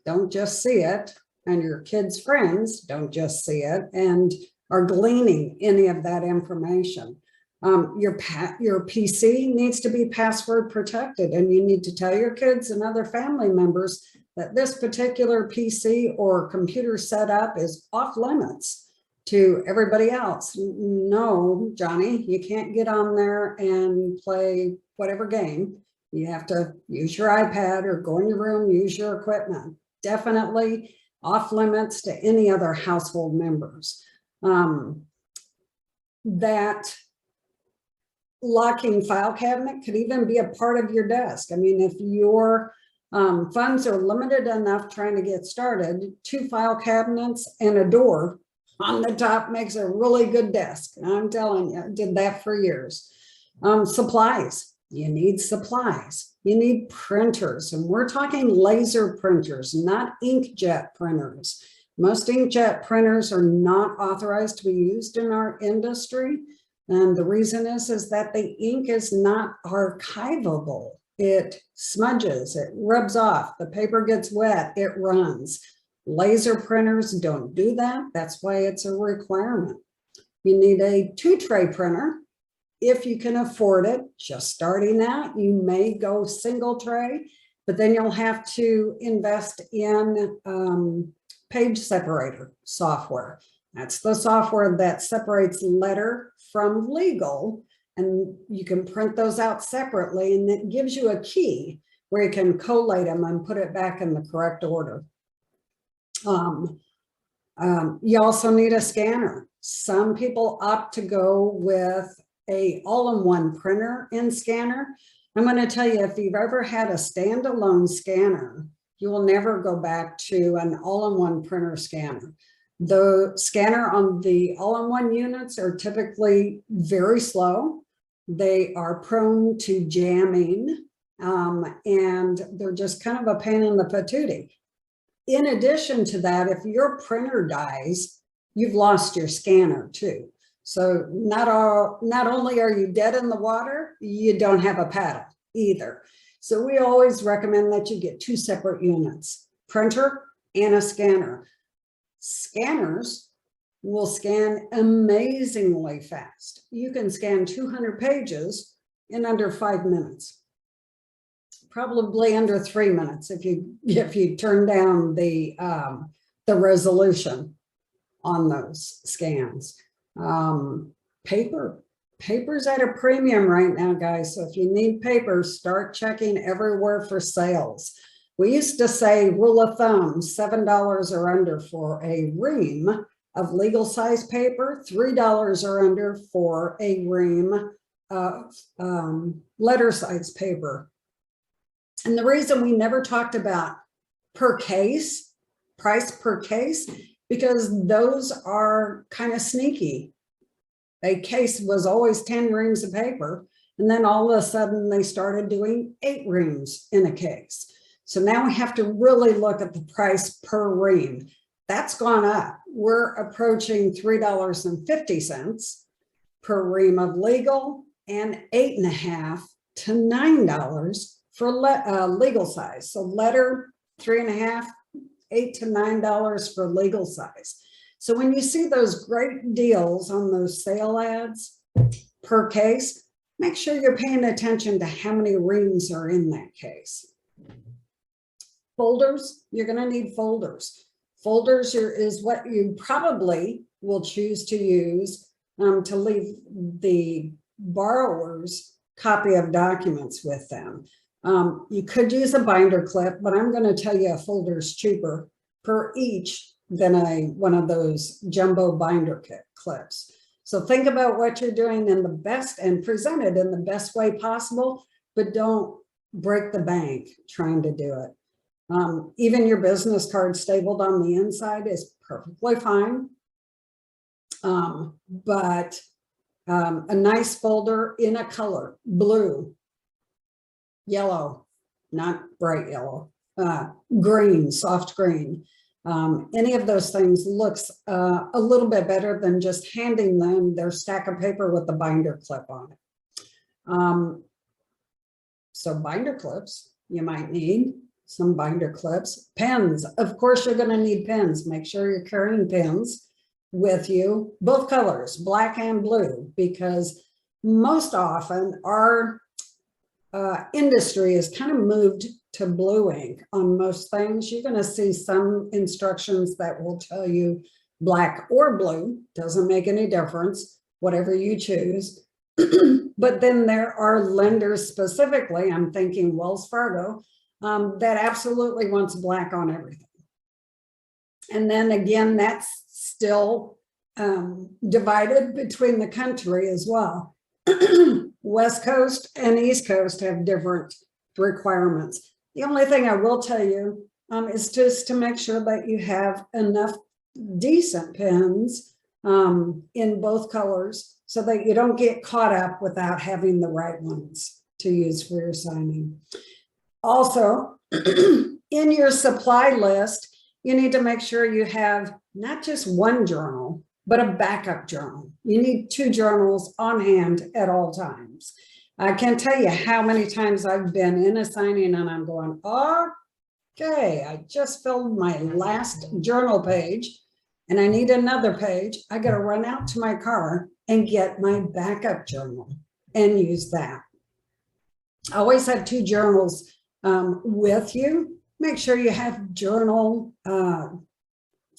don't just see it and your kids' friends don't just see it and are gleaning any of that information. Your PC needs to be password protected, and you need to tell your kids and other family members that this particular PC or computer setup is off limits to everybody else. No, Johnny, you can't get on there and play whatever game. You have to use your iPad or go in your room, use your equipment. Definitely off limits to any other household members. That locking file cabinet could even be a part of your desk. I mean, if your funds are limited enough trying to get started, 2 file cabinets and a door on the top makes a really good desk. I'm telling you, I did that for years. Supplies. You need supplies. You need printers, and we're talking laser printers, not inkjet printers. Most inkjet printers are not authorized to be used in our industry. And the reason is that the ink is not archivable. It smudges, it rubs off, the paper gets wet, it runs. Laser printers don't do that. That's why it's a requirement. You need a 2-tray printer. If you can afford it, just starting out, you may go single tray, but then you'll have to invest in page separator software. That's the software that separates letter from legal, and you can print those out separately, and it gives you a key where you can collate them and put it back in the correct order. You also need a scanner. Some people opt to go with a all-in-one printer and scanner. I'm going to tell you, if you've ever had a standalone scanner, you will never go back to an all-in-one printer scanner. The scanner on the all-in-one units are typically very slow. They are prone to jamming, and they're just kind of a pain in the patootie. In addition to that, if your printer dies, you've lost your scanner too. So not only are you dead in the water, you don't have a paddle either. So we always recommend that you get 2 separate units, printer and a scanner. Scanners will scan amazingly fast. You can scan 200 pages in under 5 minutes, probably under 3 minutes if you turn down the resolution on those scans. Paper's at a premium right now, guys. So if you need paper, start checking everywhere for sales. We used to say, rule of thumb, $7 or under for a ream of legal size paper, $3 or under for a ream of letter size paper. And the reason we never talked about per case, price per case, because those are kind of sneaky. A case was always 10 reams of paper, and then all of a sudden they started doing 8 reams in a case. So now we have to really look at the price per ream. That's gone up. We're approaching $3.50 per ream of legal and $8.50 to $9 for legal size. So letter, $3.50, $8 to $9 for legal size. So when you see those great deals on those sale ads per case, make sure you're paying attention to how many reams are in that case. Folders, you're going to need folders. Folders is what you probably will choose to use to leave the borrower's copy of documents with them. You could use a binder clip, but I'm going to tell you a folder is cheaper per each than one of those jumbo binder clips. So think about what you're doing in the best and present it in the best way possible, but don't break the bank trying to do it. Even your business card stapled on the inside is perfectly fine. But a nice folder in a color, blue, yellow, not bright yellow, green, soft green. Any of those things looks a little bit better than just handing them their stack of paper with the binder clip on it. So binder clips, you might need some binder clips. Pens, of course, you're going to need pens. Make sure you're carrying pens with you, both colors, black and blue, because most often our industry is kind of moved to blue ink on most things. You're going to see some instructions that will tell you black or blue, doesn't make any difference, whatever you choose. But then there are lenders specifically, I'm thinking Wells Fargo, that absolutely wants black on everything. And then again, that's still divided between the country as well. West Coast and East Coast have different requirements. The only thing I will tell you is just to make sure that you have enough decent pens in both colors so that you don't get caught up without having the right ones to use for your signing. Also, in your supply list, you need to make sure you have not just one journal, but a backup journal. You need 2 journals on hand at all times. I can't tell you how many times I've been in a signing and I'm going, okay, I just filled my last journal page and I need another page. I got to run out to my car and get my backup journal and use that. Always have 2 journals with you. Make sure you have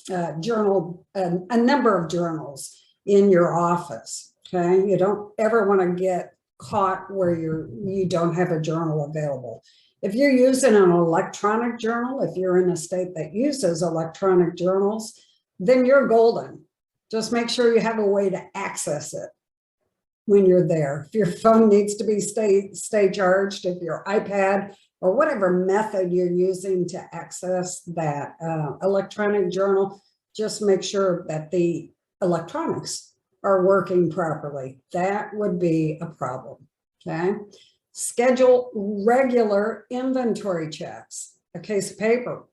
a number of journals in your office. Okay, you don't ever want to get caught where you don't have a journal available. If you're using an electronic journal, if you're in a state that uses electronic journals, then you're golden. Just make sure you have a way to access it when you're there. If your phone needs to be stay charged, if your iPad or whatever method you're using to access that electronic journal, just make sure that the electronics are working properly. That would be a problem, okay? Schedule regular inventory checks, a case of paper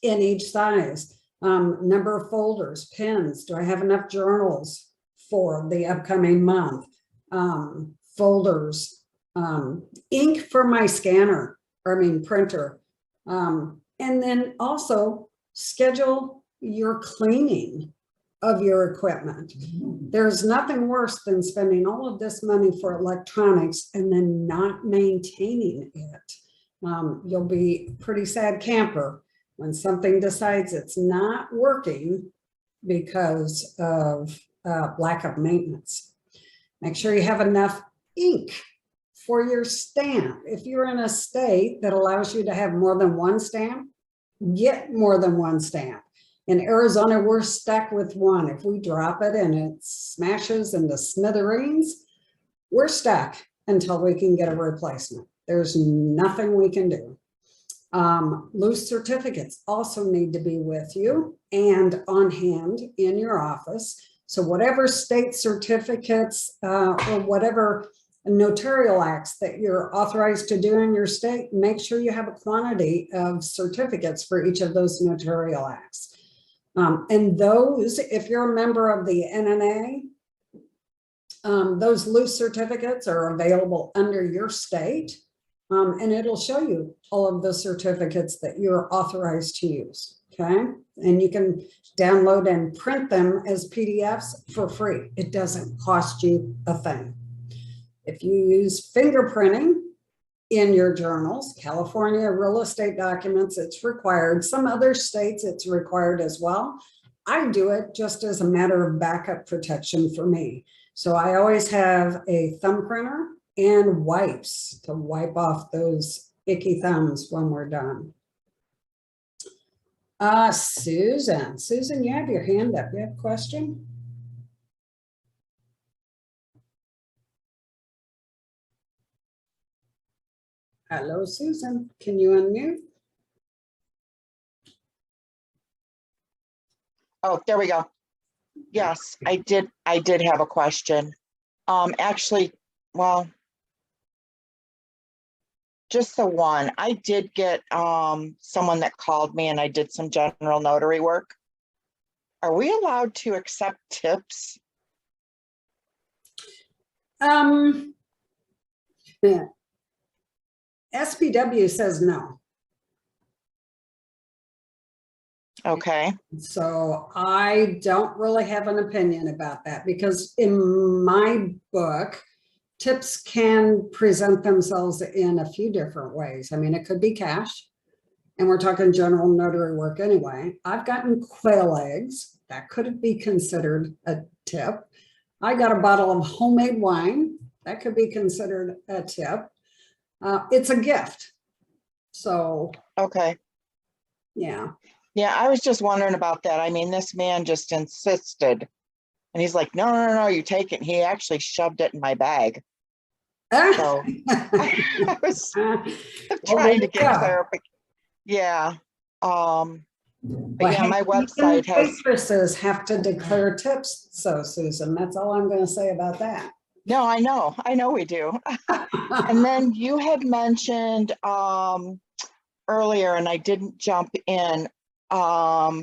in each size, number of folders, pens. Do I have enough journals for the upcoming month? Folders, ink for my printer. And then also schedule your cleaning of your equipment. There's nothing worse than spending all of this money for electronics and then not maintaining it. You'll be a pretty sad camper when something decides it's not working because of lack of maintenance. Make sure you have enough ink for your stamp. If you're in a state that allows you to have more than one stamp, get more than one stamp. In Arizona, we're stuck with one. If we drop it and it smashes into smithereens, we're stuck until we can get a replacement. There's nothing we can do. Loose certificates also need to be with you and on hand in your office. So whatever state certificates or whatever notarial acts that you're authorized to do in your state, make sure you have a quantity of certificates for each of those notarial acts. And those, if you're a member of the NNA, those loose certificates are available under your state, and it'll show you all of the certificates that you're authorized to use, okay? And you can download and print them as PDFs for free. It doesn't cost you a thing. If you use fingerprinting in your journals, California real estate documents, it's required. Some other states, it's required as well. I do it just as a matter of backup protection for me. So I always have a thumb printer and wipes to wipe off those icky thumbs when we're done. Susan, you have your hand up. You have a question? Hello, Susan. Can you unmute? Oh, there we go. Yes, I did have a question. Actually, well, just the one. I did get someone that called me and I did some general notary work. Are we allowed to accept tips? SPW says no. Okay, So I don't really have an opinion about that because in my book, tips can present themselves in a few different ways. I mean, it could be cash, and we're talking general notary work anyway. I've gotten quail eggs. That could be considered a tip. I got a bottle of homemade wine. That could be considered a tip. It's a gift. So, okay. yeah. Yeah, I was just wondering about that. I mean, this man just insisted. And he's like, no, you take it. And he actually shoved it in my bag. So I was trying to get clarification. Yeah. But yeah, my website has. Waitresses have to declare tips. So Susan, that's all I'm going to say about that. No, I know we do. And then you had mentioned earlier, and I didn't jump in, about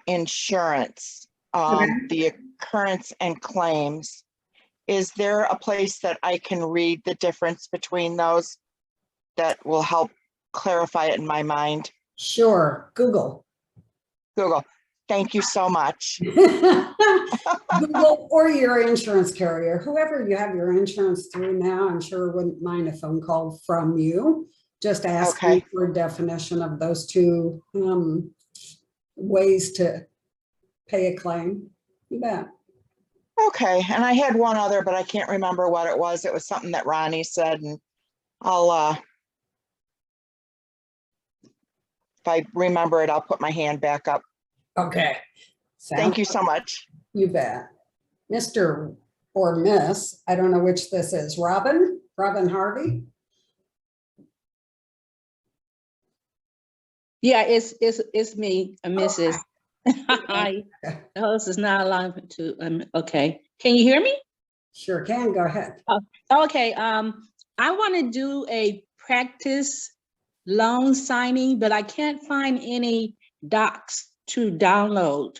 insurance, the occurrence and claims. Is there a place that I can read the difference between those that will help clarify it in my mind? Sure. Google. Google. Thank you so much. Google or your insurance carrier, whoever you have your insurance through now, I'm sure wouldn't mind a phone call from you. Just asking for a definition of those two ways to pay a claim. You bet. Okay, and I had one other, but I can't remember what it was. It was something that Ronnie said, and I'll, if I remember it, I'll put my hand back up. Okay. Thank you so much. You bet. Mr. or Miss, I don't know which this is. Robin Harvey. Yeah, it's me, Mrs. Hi. The host is not allowed to, okay. Can you hear me? Sure can, go ahead. Okay, I want to do a practice loan signing, but I can't find any docs to download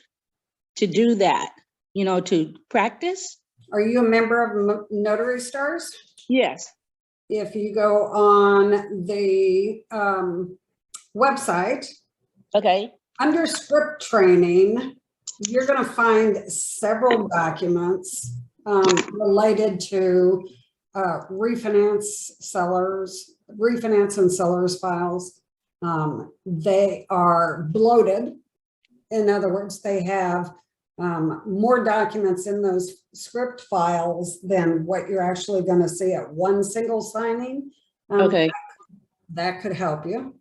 to do that, to practice. Are you a member of Notary Stars? Yes. If you go on the website, Okay. under script training, you're going to find several documents related to refinance and sellers files. They are bloated. In other words, they have more documents in those script files than what you're actually going to see at one single signing. Okay. That could help you.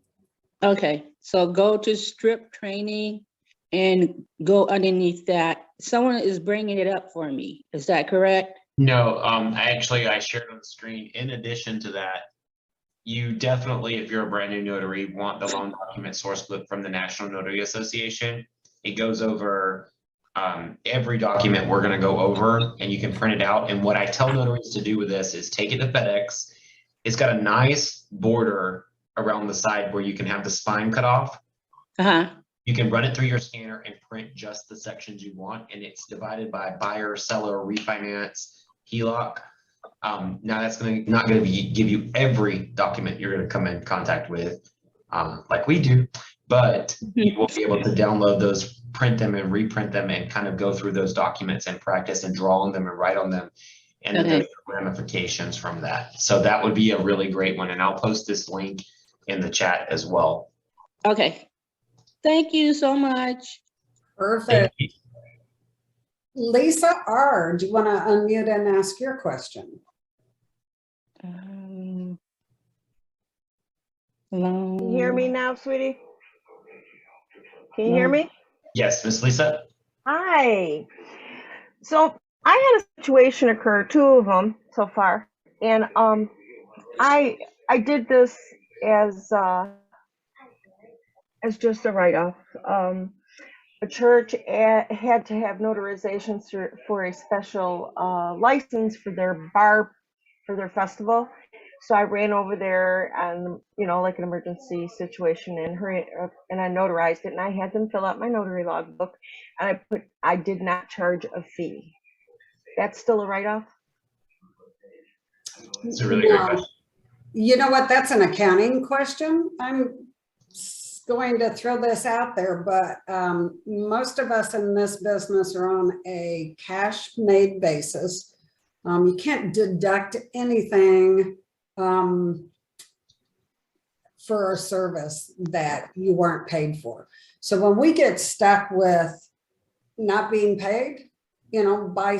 Okay, so go to strip training and go underneath that. Someone is bringing it up for me. Is that correct? No, I shared on the screen. In addition to that, you definitely, if you're a brand new notary, want the loan document source book from the National Notary Association. It goes over every document we're going to go over, and you can print it out. And what I tell notaries to do with this is take it to FedEx. It's got a nice border around the side where you can have the spine cut off. You can run it through your scanner and print just the sections you want, and it's divided by buyer, seller, refinance, HELOC. Now that's not going to give you every document you're going to come in contact with, like we do, but you will be able to download those, print them and reprint them, and kind of go through those documents and practice and draw on them and write on them. And then there's ramifications from that. So that would be a really great one. And I'll post this link in the chat as well. Okay. Thank you so much. Perfect. Lisa R., do you want to unmute and ask your question? Long. Can you hear me now, sweetie? Can you hear me? Yes, Miss Lisa? Hi. So I had a situation occur, two of them so far, and I did this as just a write-off. A church had to have notarizations for a special license for their bar for their festival. So I ran over there and, you know, like an emergency situation and I notarized it and I had them fill out my notary logbook and I did not charge a fee. That's still a write-off? It's a really great No. question. You know what? That's an accounting question. I'm going to throw this out there, but most of us in this business are on a cash made basis. You can't deduct anything for a service that you weren't paid for. So when we get stuck with not being paid, you know, by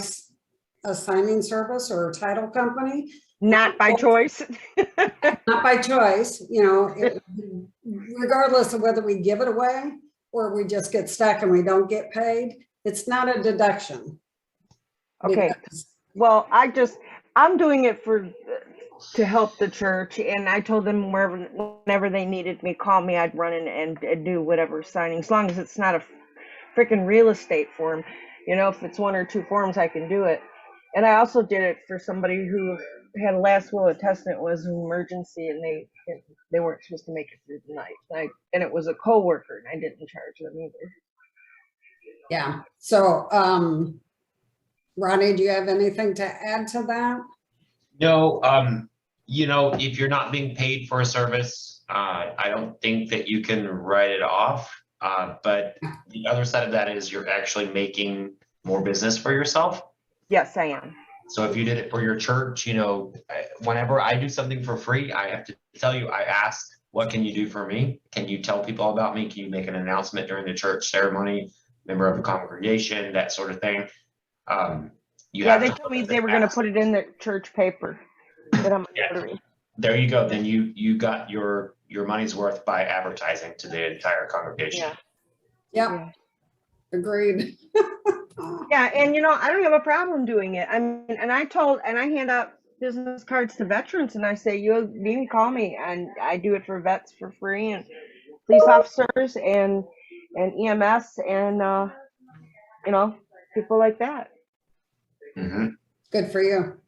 a signing service or a title company, Not by choice. not by choice, you know, regardless of whether we give it away or we just get stuck and we don't get paid, it's not a deduction. Okay. Because- Well, I'm doing it to help the church, and I told them whenever they needed me, call me, I'd run in and do whatever signing, as long as it's not a freaking real estate form. You know, if it's one or two forms, I can do it. And I also did it for somebody who had a last will and testament, was an emergency, and they weren't supposed to make it through the night. And it was a coworker, and I didn't charge them either. Yeah. So, Ronnie, do you have anything to add to that? No, you know, if you're not being paid for a service, I don't think that you can write it off. But the other side of that is you're actually making more business for yourself. Yes, I am. So if you did it for your church, you know, whenever I do something for free, I have to tell you, I ask, what can you do for me? Can you tell people about me? Can you make an announcement during the church ceremony, member of the congregation, that sort of thing? Yeah, they told me they were going to put it in the church paper that I'm a notary. There you go. Then you got your money's worth by advertising to the entire congregation. Yeah. Yep. Yeah. Agreed. Yeah, and you know, I don't have a problem doing it. I mean, and I hand out business cards to veterans, and I say, you can call me, and I do it for vets for free, and police officers, and EMS, and you know, people like that. Mm-hmm. Good for you.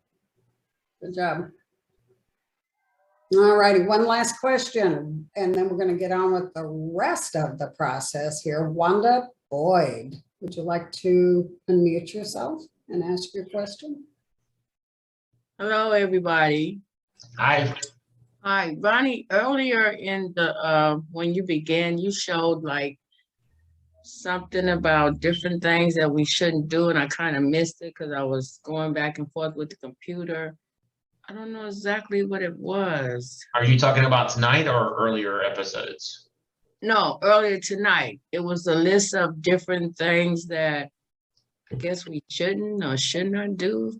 Good job. All righty, one last question, and then we're going to get on with the rest of the process here. Wanda Boyd, would you like to unmute yourself and ask your question? Hello, everybody. Hi. Hi, Ronnie, earlier in the, when you began, you showed like something about different things that we shouldn't do, and I kind of missed it because I was going back and forth with the computer. I don't know exactly what it was. Are you talking about tonight or earlier episodes? No, earlier tonight. It was a list of different things that I guess we shouldn't or should not do.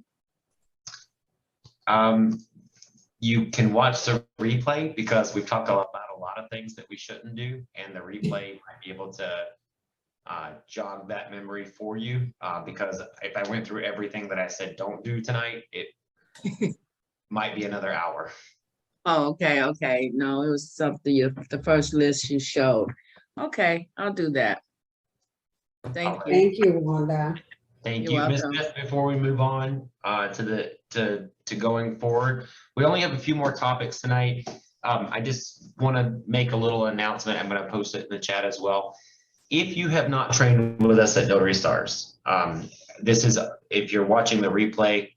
You can watch the replay because we've talked about a lot of things that we shouldn't do, and the replay might be able to jog that memory for you. Because if I went through everything that I said don't do tonight, it might be another hour. Oh, okay. No, it was something, the first list you showed. Okay, I'll do that. Thank you. Thank you, Wanda. Thank You're you, Ms. welcome. Smith. Before we move on to going forward, we only have a few more topics tonight. I just want to make a little announcement. I'm going to post it in the chat as well. If you have not trained with us at Notary Stars, this is if you're watching the replay,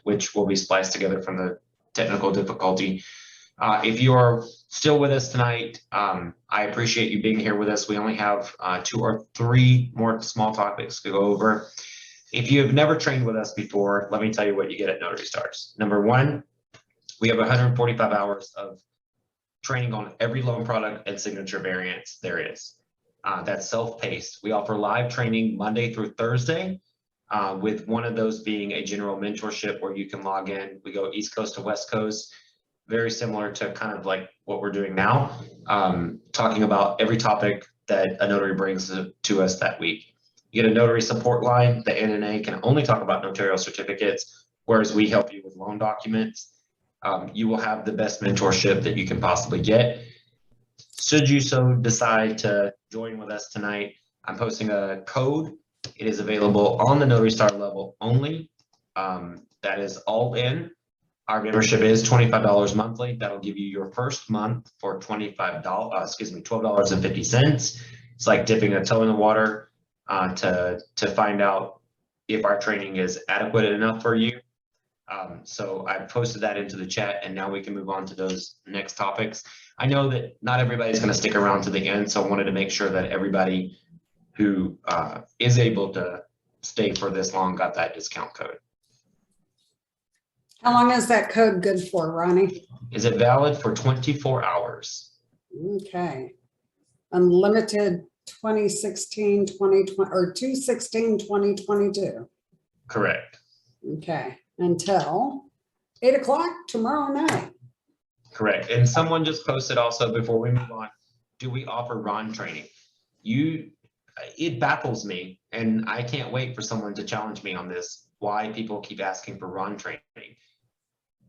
which will be spliced together from the technical difficulty. If you are still with us tonight, I appreciate you being here with us. We only have 2 or 3 more small topics to go over. If you have never trained with us before, let me tell you what you get at Notary Stars. Number 1, we have 145 hours of training on every loan product and signature variants there is. That's self-paced. We offer live training Monday through Thursday, with one of those being a general mentorship where you can log in. We go East Coast to West Coast. very similar to kind of like what we're doing now, talking about every topic that a notary brings to us that week. You get a notary support line. The NNA can only talk about notarial certificates, whereas we help you with loan documents. You will have the best mentorship that you can possibly get. Should you so decide to join with us tonight, I'm posting a code. It is available on the Notary Star level only. That is all in. Our membership is $25 monthly. That'll give you your first month for $12.50. It's like dipping a toe in the water to find out if our training is adequate enough for you. So I posted that into the chat, and now we can move on to those next topics. I know that not everybody's going to stick around to the end, so I wanted to make sure that everybody who is able to stay for this long got that discount code. How long is that code good for, Ronnie? Is it valid for 24 hours? Okay. Unlimited 2016, 2020, or 2/16/2022. Correct. Okay, until 8 o'clock tomorrow night. Correct. And someone just posted also before we move on, do we offer Ron training? It baffles me, and I can't wait for someone to challenge me on this, why people keep asking for Ron training.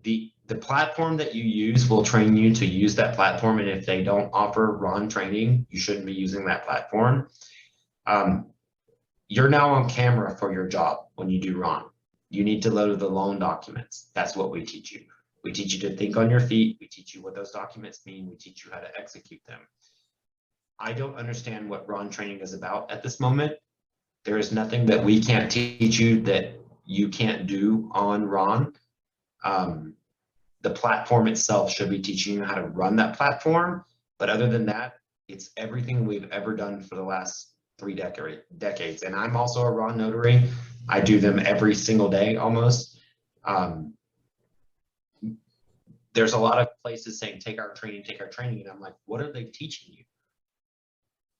The platform that you use will train you to use that platform, and if they don't offer Ron training, you shouldn't be using that platform. You're now on camera for your job when you do Ron. You need to load the loan documents. That's what we teach you. We teach you to think on your feet. We teach you what those documents mean. We teach you how to execute them. I don't understand what Ron training is about at this moment. There is nothing that we can't teach you that you can't do on Ron. The platform itself should be teaching you how to run that platform. But other than that, it's everything we've ever done for the last 3 decades. And I'm also a Ron notary. I do them every single day almost. There's a lot of places saying, take our training. And I'm like, what are they teaching you?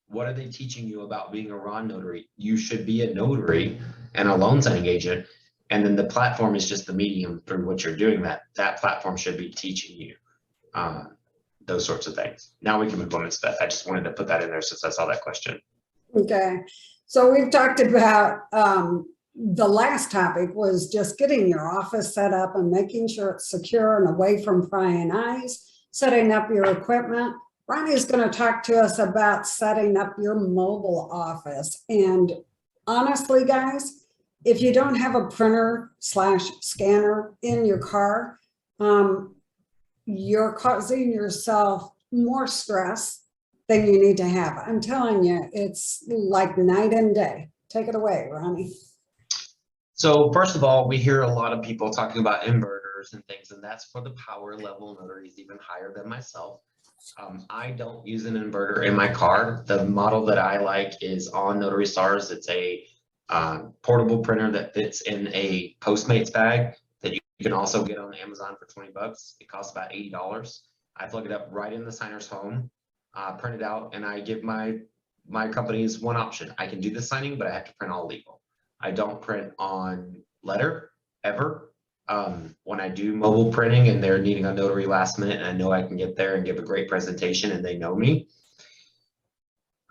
What are they teaching you about being a Ron notary? You should be a notary and a loan signing agent. And then the platform is just the medium through which you're doing that. That platform should be teaching you those sorts of things. Now we can move on to stuff. I just wanted to put that in there since I saw that question. Okay, so we've talked about the last topic was just getting your office set up and making sure it's secure and away from prying eyes, setting up your equipment. Ronnie's going to talk to us about setting up your mobile office. And honestly, guys, if you don't have a printer/scanner in your car, you're causing yourself more stress than you need to have. I'm telling you, it's like night and day. Take it away, Ronnie. So first of all, we hear a lot of people talking about inverters and things, and that's for the power level notaries even higher than myself. I don't use an inverter in my car. The model that I like is on Notary Stars. It's a portable printer that fits in a Postmates bag that you can also get on Amazon for 20 bucks. It costs about $80. I plug it up right in the signer's home, print it out, and I give my companies one option. I can do the signing, but I have to print all legal. I don't print on letter ever. When I do mobile printing and they're needing a notary last minute and I know I can get there and give a great presentation and they know me,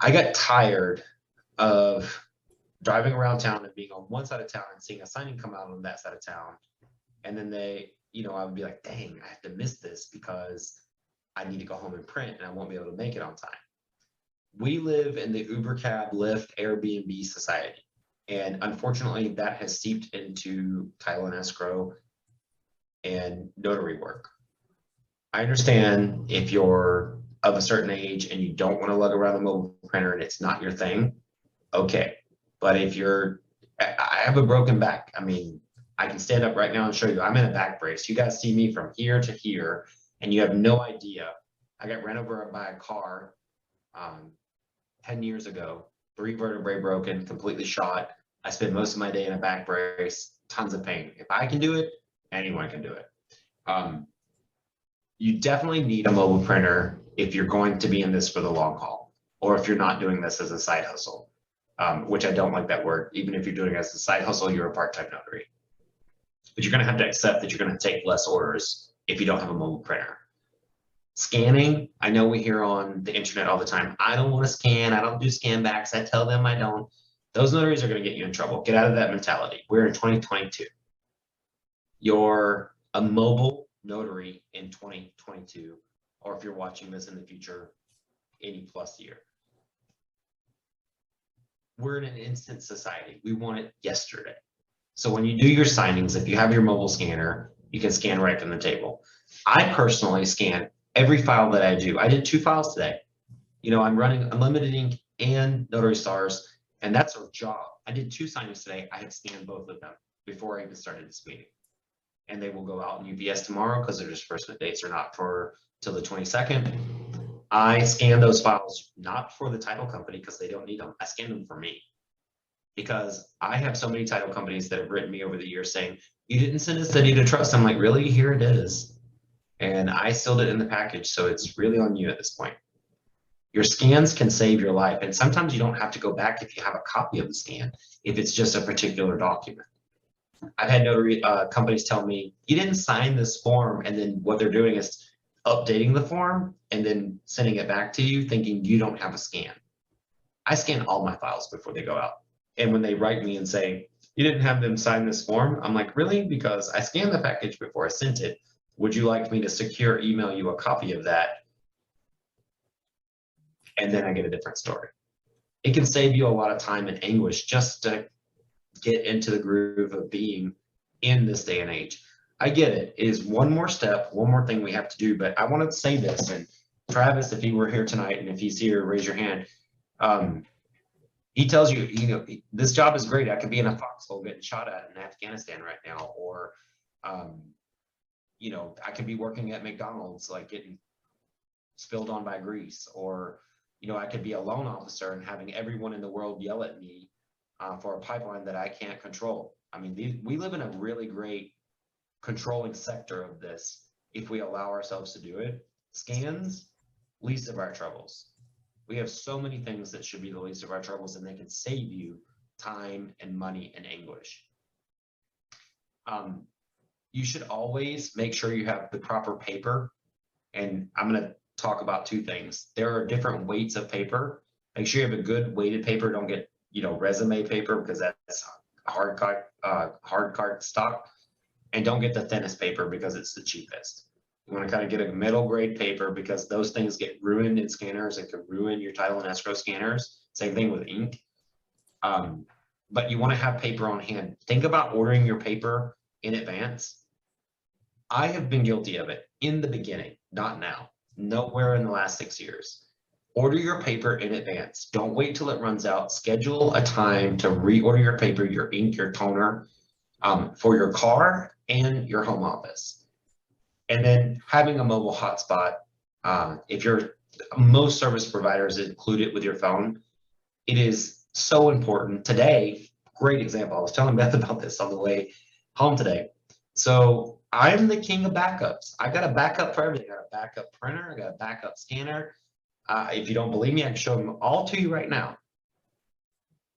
I got tired of driving around town and being on one side of town and seeing a signing come out on that side of town. And then I would be like, dang, I have to miss this because I need to go home and print and I won't be able to make it on time. We live in the Uber cab, Lyft, Airbnb society. And unfortunately, that has seeped into title and escrow and notary work. I understand if you're of a certain age and you don't want to lug around a mobile printer and it's not your thing, okay. But if I have a broken back. I mean, I can stand up right now and show you. I'm in a back brace. You guys see me from here to here, and you have no idea. I got ran over by a car 10 years ago, 3 vertebrae broken, completely shot. I spent most of my day in a back brace, tons of pain. If I can do it, anyone can do it. You definitely need a mobile printer if you're going to be in this for the long haul, or if you're not doing this as a side hustle, which I don't like that word. Even if you're doing it as a side hustle, you're a part-time notary. But you're going to have to accept that you're going to take less orders if you don't have a mobile printer. Scanning, I know we hear on the internet all the time, I don't want to scan, I don't do scan backs, I tell them I don't. Those notaries are going to get you in trouble. Get out of that mentality. We're in 2022. You're a mobile notary in 2022, or if you're watching this in the future, any plus year. We're in an instant society. We want it yesterday. So when you do your signings, if you have your mobile scanner, you can scan right from the table. I personally scan every file that I do. I did 2 files today. You know, I'm running Unlimited Ink and Notary Stars, and that's our job. I did 2 signings today. I had scanned both of them before I even started this meeting. And they will go out in UPS tomorrow because their disbursement dates are not for till the 22nd. I scan those files not for the title company because they don't need them. I scan them for me because I have so many title companies that have written me over the years saying, you didn't send us the deed of trust. I'm like, really? Here it is. And I sealed it in the package. So it's really on you at this point. Your scans can save your life. And sometimes you don't have to go back if you have a copy of the scan, if it's just a particular document. I've had notary companies tell me, you didn't sign this form, and then what they're doing is updating the form and then sending it back to you thinking you don't have a scan. I scan all my files before they go out. And when they write me and say, you didn't have them sign this form, I'm like, really? Because I scanned the package before I sent it. Would you like me to secure email you a copy of that? And then I get a different story. It can save you a lot of time and anguish just to get into the groove of being in this day and age. I get it. It is one more step, one more thing we have to do, but I wanted to say this, and Travis, if he were here tonight, and if he's here, raise your hand. He tells you, you know, this job is great. I could be in a foxhole getting shot at in Afghanistan right now, or, you know, I could be working at McDonald's, like getting spilled on by grease, or, you know, I could be a loan officer and having everyone in the world yell at me for a pipeline that I can't control. I mean, we live in a really great controlling sector of this if we allow ourselves to do it. Scans, least of our troubles. We have so many things that should be the least of our troubles, and they can save you time and money and anguish. You should always make sure you have the proper paper. And I'm going to talk about 2 things. There are different weights of paper. Make sure you have a good weighted paper. Don't get, you know, resume paper because that's hard card stock. And don't get the thinnest paper because it's the cheapest. You want to kind of get a middle grade paper because those things get ruined in scanners and can ruin your title and escrow scanners. Same thing with ink. But you want to have paper on hand. Think about ordering your paper in advance. I have been guilty of it in the beginning, not now. Nowhere in the last 6 years. Order your paper in advance. Don't wait till it runs out. Schedule a time to reorder your paper, your ink, your toner for your car and your home office. And then having a mobile hotspot, if you're, most service providers include it with your phone. It is so important. Today, great example. I was telling Beth about this on the way home today. So I'm the king of backups. I got a backup for everything. I got a backup printer. I got a backup scanner. If you don't believe me, I can show them all to you right now.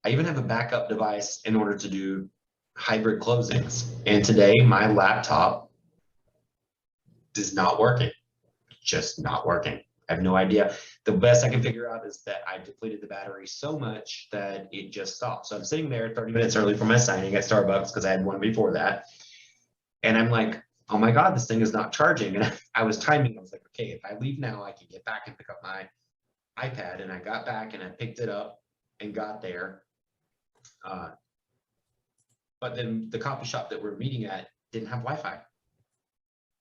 I even have a backup device in order to do hybrid closings. And today my laptop is not working. Just not working. I have no idea. The best I can figure out is that I depleted the battery so much that it just stopped. So I'm sitting there 30 minutes early for my signing at Starbucks because I had one before that. And I'm like, oh my God, this thing is not charging. And I was timing. I was like, okay, if I leave now, I can get back and pick up my iPad. And I got back and I picked it up and got there. But then the coffee shop that we're meeting at didn't have Wi-Fi.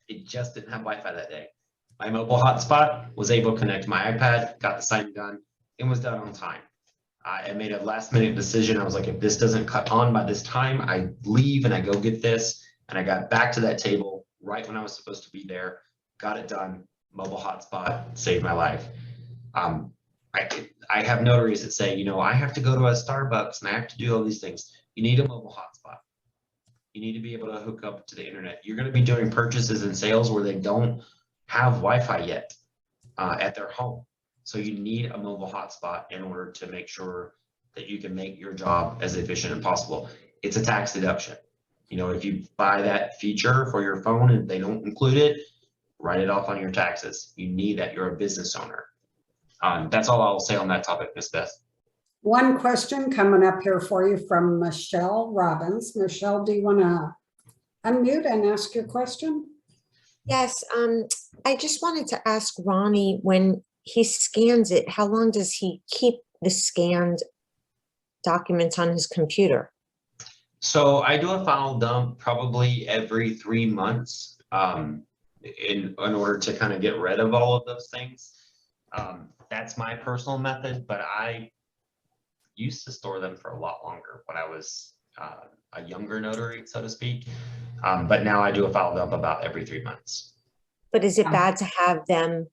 It just didn't have Wi-Fi that day. My mobile hotspot was able to connect my iPad, got the signing done, and was done on time. I made a last minute decision. I was like, if this doesn't cut on by this time, I leave and I go get this. And I got back to that table right when I was supposed to be there, got it done, mobile hotspot, saved my life. I have notaries that say, you know, I have to go to a Starbucks and I have to do all these things. You need a mobile hotspot. You need to be able to hook up to the internet. You're going to be doing purchases and sales where they don't have Wi-Fi yet at their home. So you need a mobile hotspot in order to make sure that you can make your job as efficient as possible. It's a tax deduction. You know, if you buy that feature for your phone and they don't include it, write it off on your taxes. You need that. You're a business owner. That's all I'll say on that topic, Ms. Beth. One question coming up here for you from Michelle Robbins. Michelle, do you want to unmute and ask your question? Yes, I just wanted to ask Ronnie, when he scans it, how long does he keep the scanned documents on his computer? So I do a file dump probably every 3 months in order to kind of get rid of all of those things. That's my personal method, but I used to store them for a lot longer when I was a younger notary, so to speak. But now I do a file dump about every 3 months. But is it bad to have them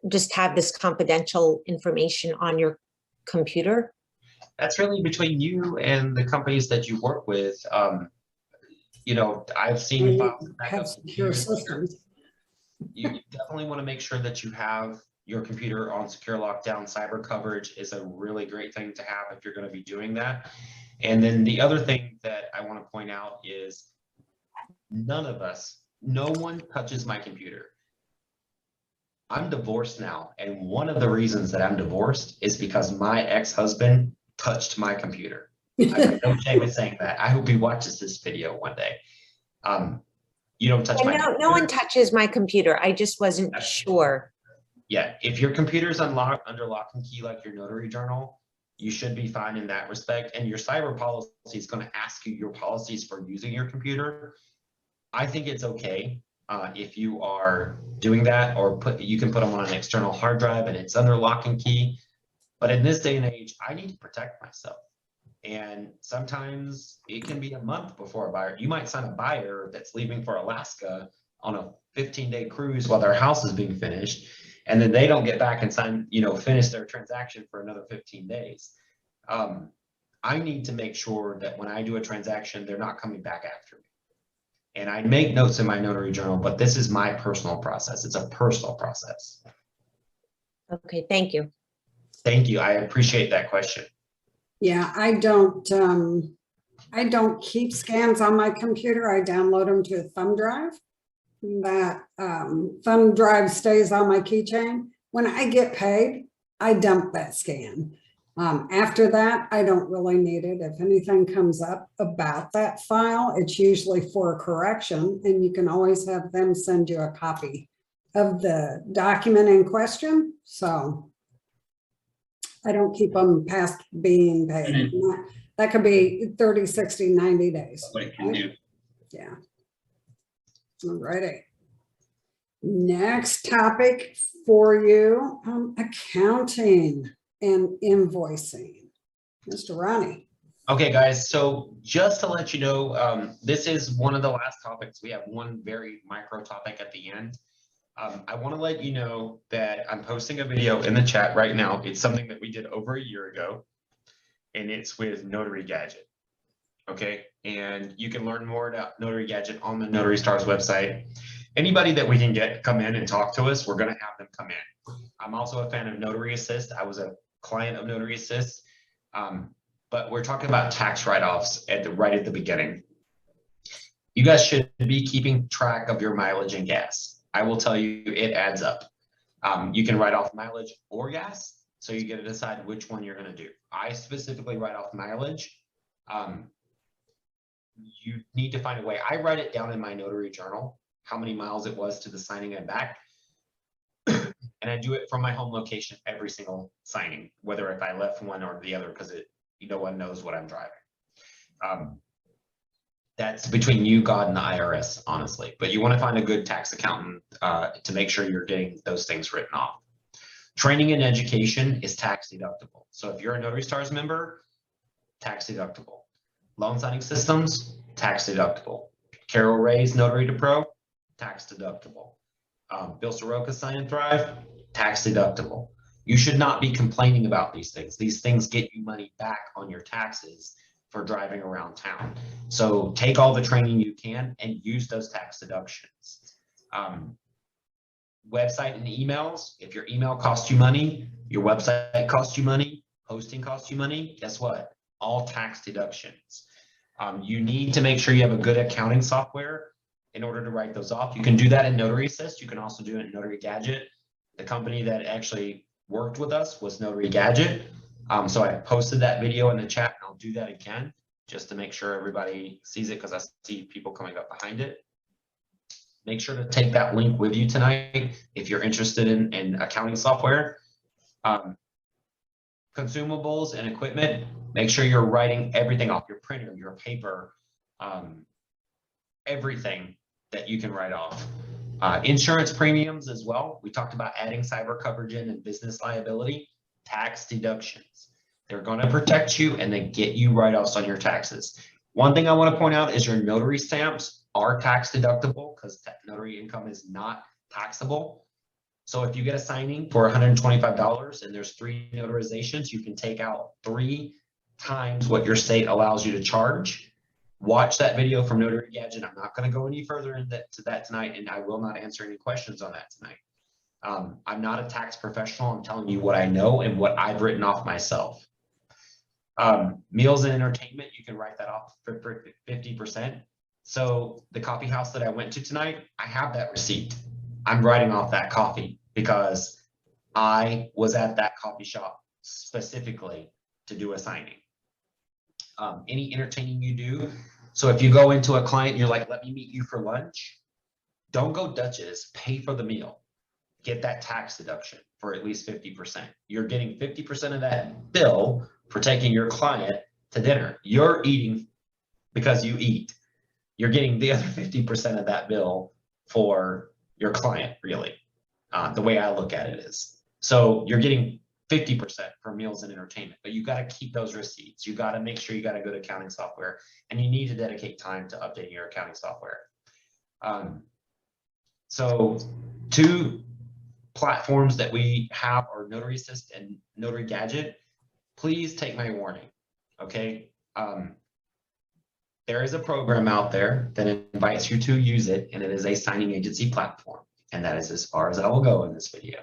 just have this confidential information on your computer? That's really between you and the companies that you work with. You know, I've seen files back Have up secure systems. You definitely want to make sure that you have your computer on secure lockdown. Cyber coverage is a really great thing to have if you're going to be doing that. And then the other thing that I want to point out is no one touches my computer. I'm divorced now, and one of the reasons that I'm divorced is because my ex-husband touched my computer. I have no shame in saying that. I hope he watches this video one day. You don't touch my computer. No one touches my computer. I just wasn't sure. Yeah, if your computer's under lock and key like your notary journal, you should be fine in that respect. And your cyber policy is going to ask you your policies for using your computer. I think it's okay if you are doing that, or you can put them on an external hard drive and it's under lock and key. But in this day and age, I need to protect myself. And sometimes it can be a month before a buyer. You might sign a buyer that's leaving for Alaska on a 15-day cruise while their house is being finished, and then they don't get back and finish their transaction for another 15 days. I need to make sure that when I do a transaction, they're not coming back after me. And I make notes in my notary journal, but this is my personal process. It's a personal process. Okay, thank you. Thank you. I appreciate that question. Yeah, I don't keep scans on my computer. I download them to a thumb drive. That thumb drive stays on my keychain. When I get paid, I dump that scan. After that, I don't really need it. If anything comes up about that file, it's usually for a correction, and you can always have them send you a copy of the document in question. So I don't keep them past being paid. That could be 30, 60, 90 days. That's what it can do. Yeah. All righty. Next topic for you, accounting and invoicing. Mr. Ronnie. Okay, guys, so just to let you know, this is one of the last topics. We have one very micro topic at the end. I want to let you know that I'm posting a video in the chat right now. It's something that we did over a year ago, and it's with Notary Gadget. Okay, and you can learn more about Notary Gadget on the Notary Stars website. Anybody that we can get come in and talk to us, we're going to have them come in. I'm also a fan of Notary Assist. I was a client of Notary Assist, but we're talking about tax write-offs right at the beginning. You guys should be keeping track of your mileage and gas. I will tell you, it adds up. You can write off mileage or gas, so you get to decide which one you're going to do. I specifically write off mileage. You need to find a way. I write it down in my notary journal, how many miles it was to the signing and back. And I do it from my home location every single signing, whether if I left one or the other, because no one knows what I'm driving. That's between you, God, and the IRS, honestly. But you want to find a good tax accountant to make sure you're getting those things written off. Training and education is tax deductible. So if you're a Notary Stars member, tax deductible. Loan signing systems, tax deductible. Carol Ray's Notary to Pro, tax deductible. Bill Soroka Sign and Thrive, tax deductible. You should not be complaining about these things. These things get you money back on your taxes for driving around town. So take all the training you can and use those tax deductions. Website and emails, if your email costs you money, your website costs you money, hosting costs you money, guess what? All tax deductions. You need to make sure you have a good accounting software in order to write those off. You can do that in Notary Assist. You can also do it in Notary Gadget. The company that actually worked with us was Notary Gadget. So I posted that video in the chat, and I'll do that again just to make sure everybody sees it, because I see people coming up behind it. Make sure to take that link with you tonight if you're interested in accounting software. Consumables and equipment, make sure you're writing everything off, your printer, your paper, everything that you can write off. Insurance premiums as well. We talked about adding cyber coverage in and business liability, tax deductions. They're going to protect you and they get you write-offs on your taxes. One thing I want to point out is your notary stamps are tax deductible because notary income is not taxable. So if you get a signing for $125 and there's 3 notarizations, you can take out 3 times what your state allows you to charge. Watch that video from Notary Gadget. I'm not going to go any further into that tonight, and I will not answer any questions on that tonight. I'm not a tax professional. I'm telling you what I know and what I've written off myself. Meals and entertainment, you can write that off for 50%. So the coffee house that I went to tonight, I have that receipt. I'm writing off that coffee because I was at that coffee shop specifically to do a signing. Any entertaining you do. So if you go into a client, you're like, let me meet you for lunch. Don't go Dutchess, pay for the meal. Get that tax deduction for at least 50%. You're getting 50% of that bill for taking your client to dinner. You're eating because you eat. You're getting the other 50% of that bill for your client, really. The way I look at it is. So you're getting 50% for meals and entertainment, but you got to keep those receipts. You got to make sure you got to go to accounting software, and you need to dedicate time to updating your accounting software. So 2 platforms that we have are Notary Assist and Notary Gadget. Please take my warning, okay? There is a program out there that invites you to use it, and it is a signing agency platform, and that is as far as I will go in this video.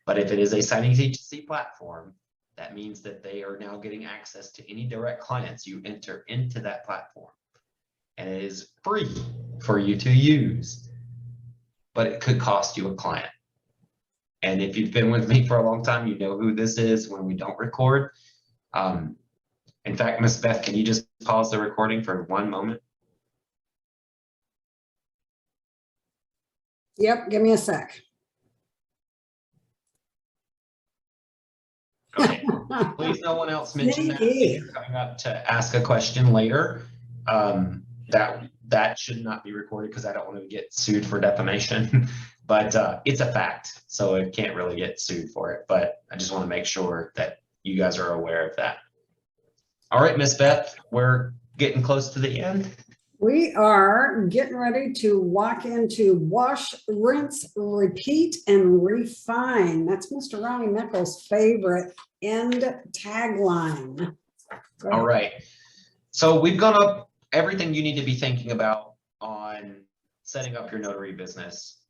But if it is a signing agency platform, that means that they are now getting access to any direct clients you enter into that platform. And it is free for you to use, but it could cost you a client. And if you've been with me for a long time, you know who this is when we don't record. In fact, Ms. Beth, can you just pause the recording for 1 moment? Yep, give me a sec. Okay. Please, no one else mention that if you're coming up to ask a question later. That should not be recorded because I don't want to get sued for defamation. But it's a fact, so it can't really get sued for it. But I just want to make sure that you guys are aware of that. All right, Miss Beth, we're getting close to the end. We are getting ready to walk into wash, rinse, repeat, and refine. That's Mr. Ronnie Meckel's favorite end tagline. All right. So we've gone up everything you need to be thinking about on setting up your notary business.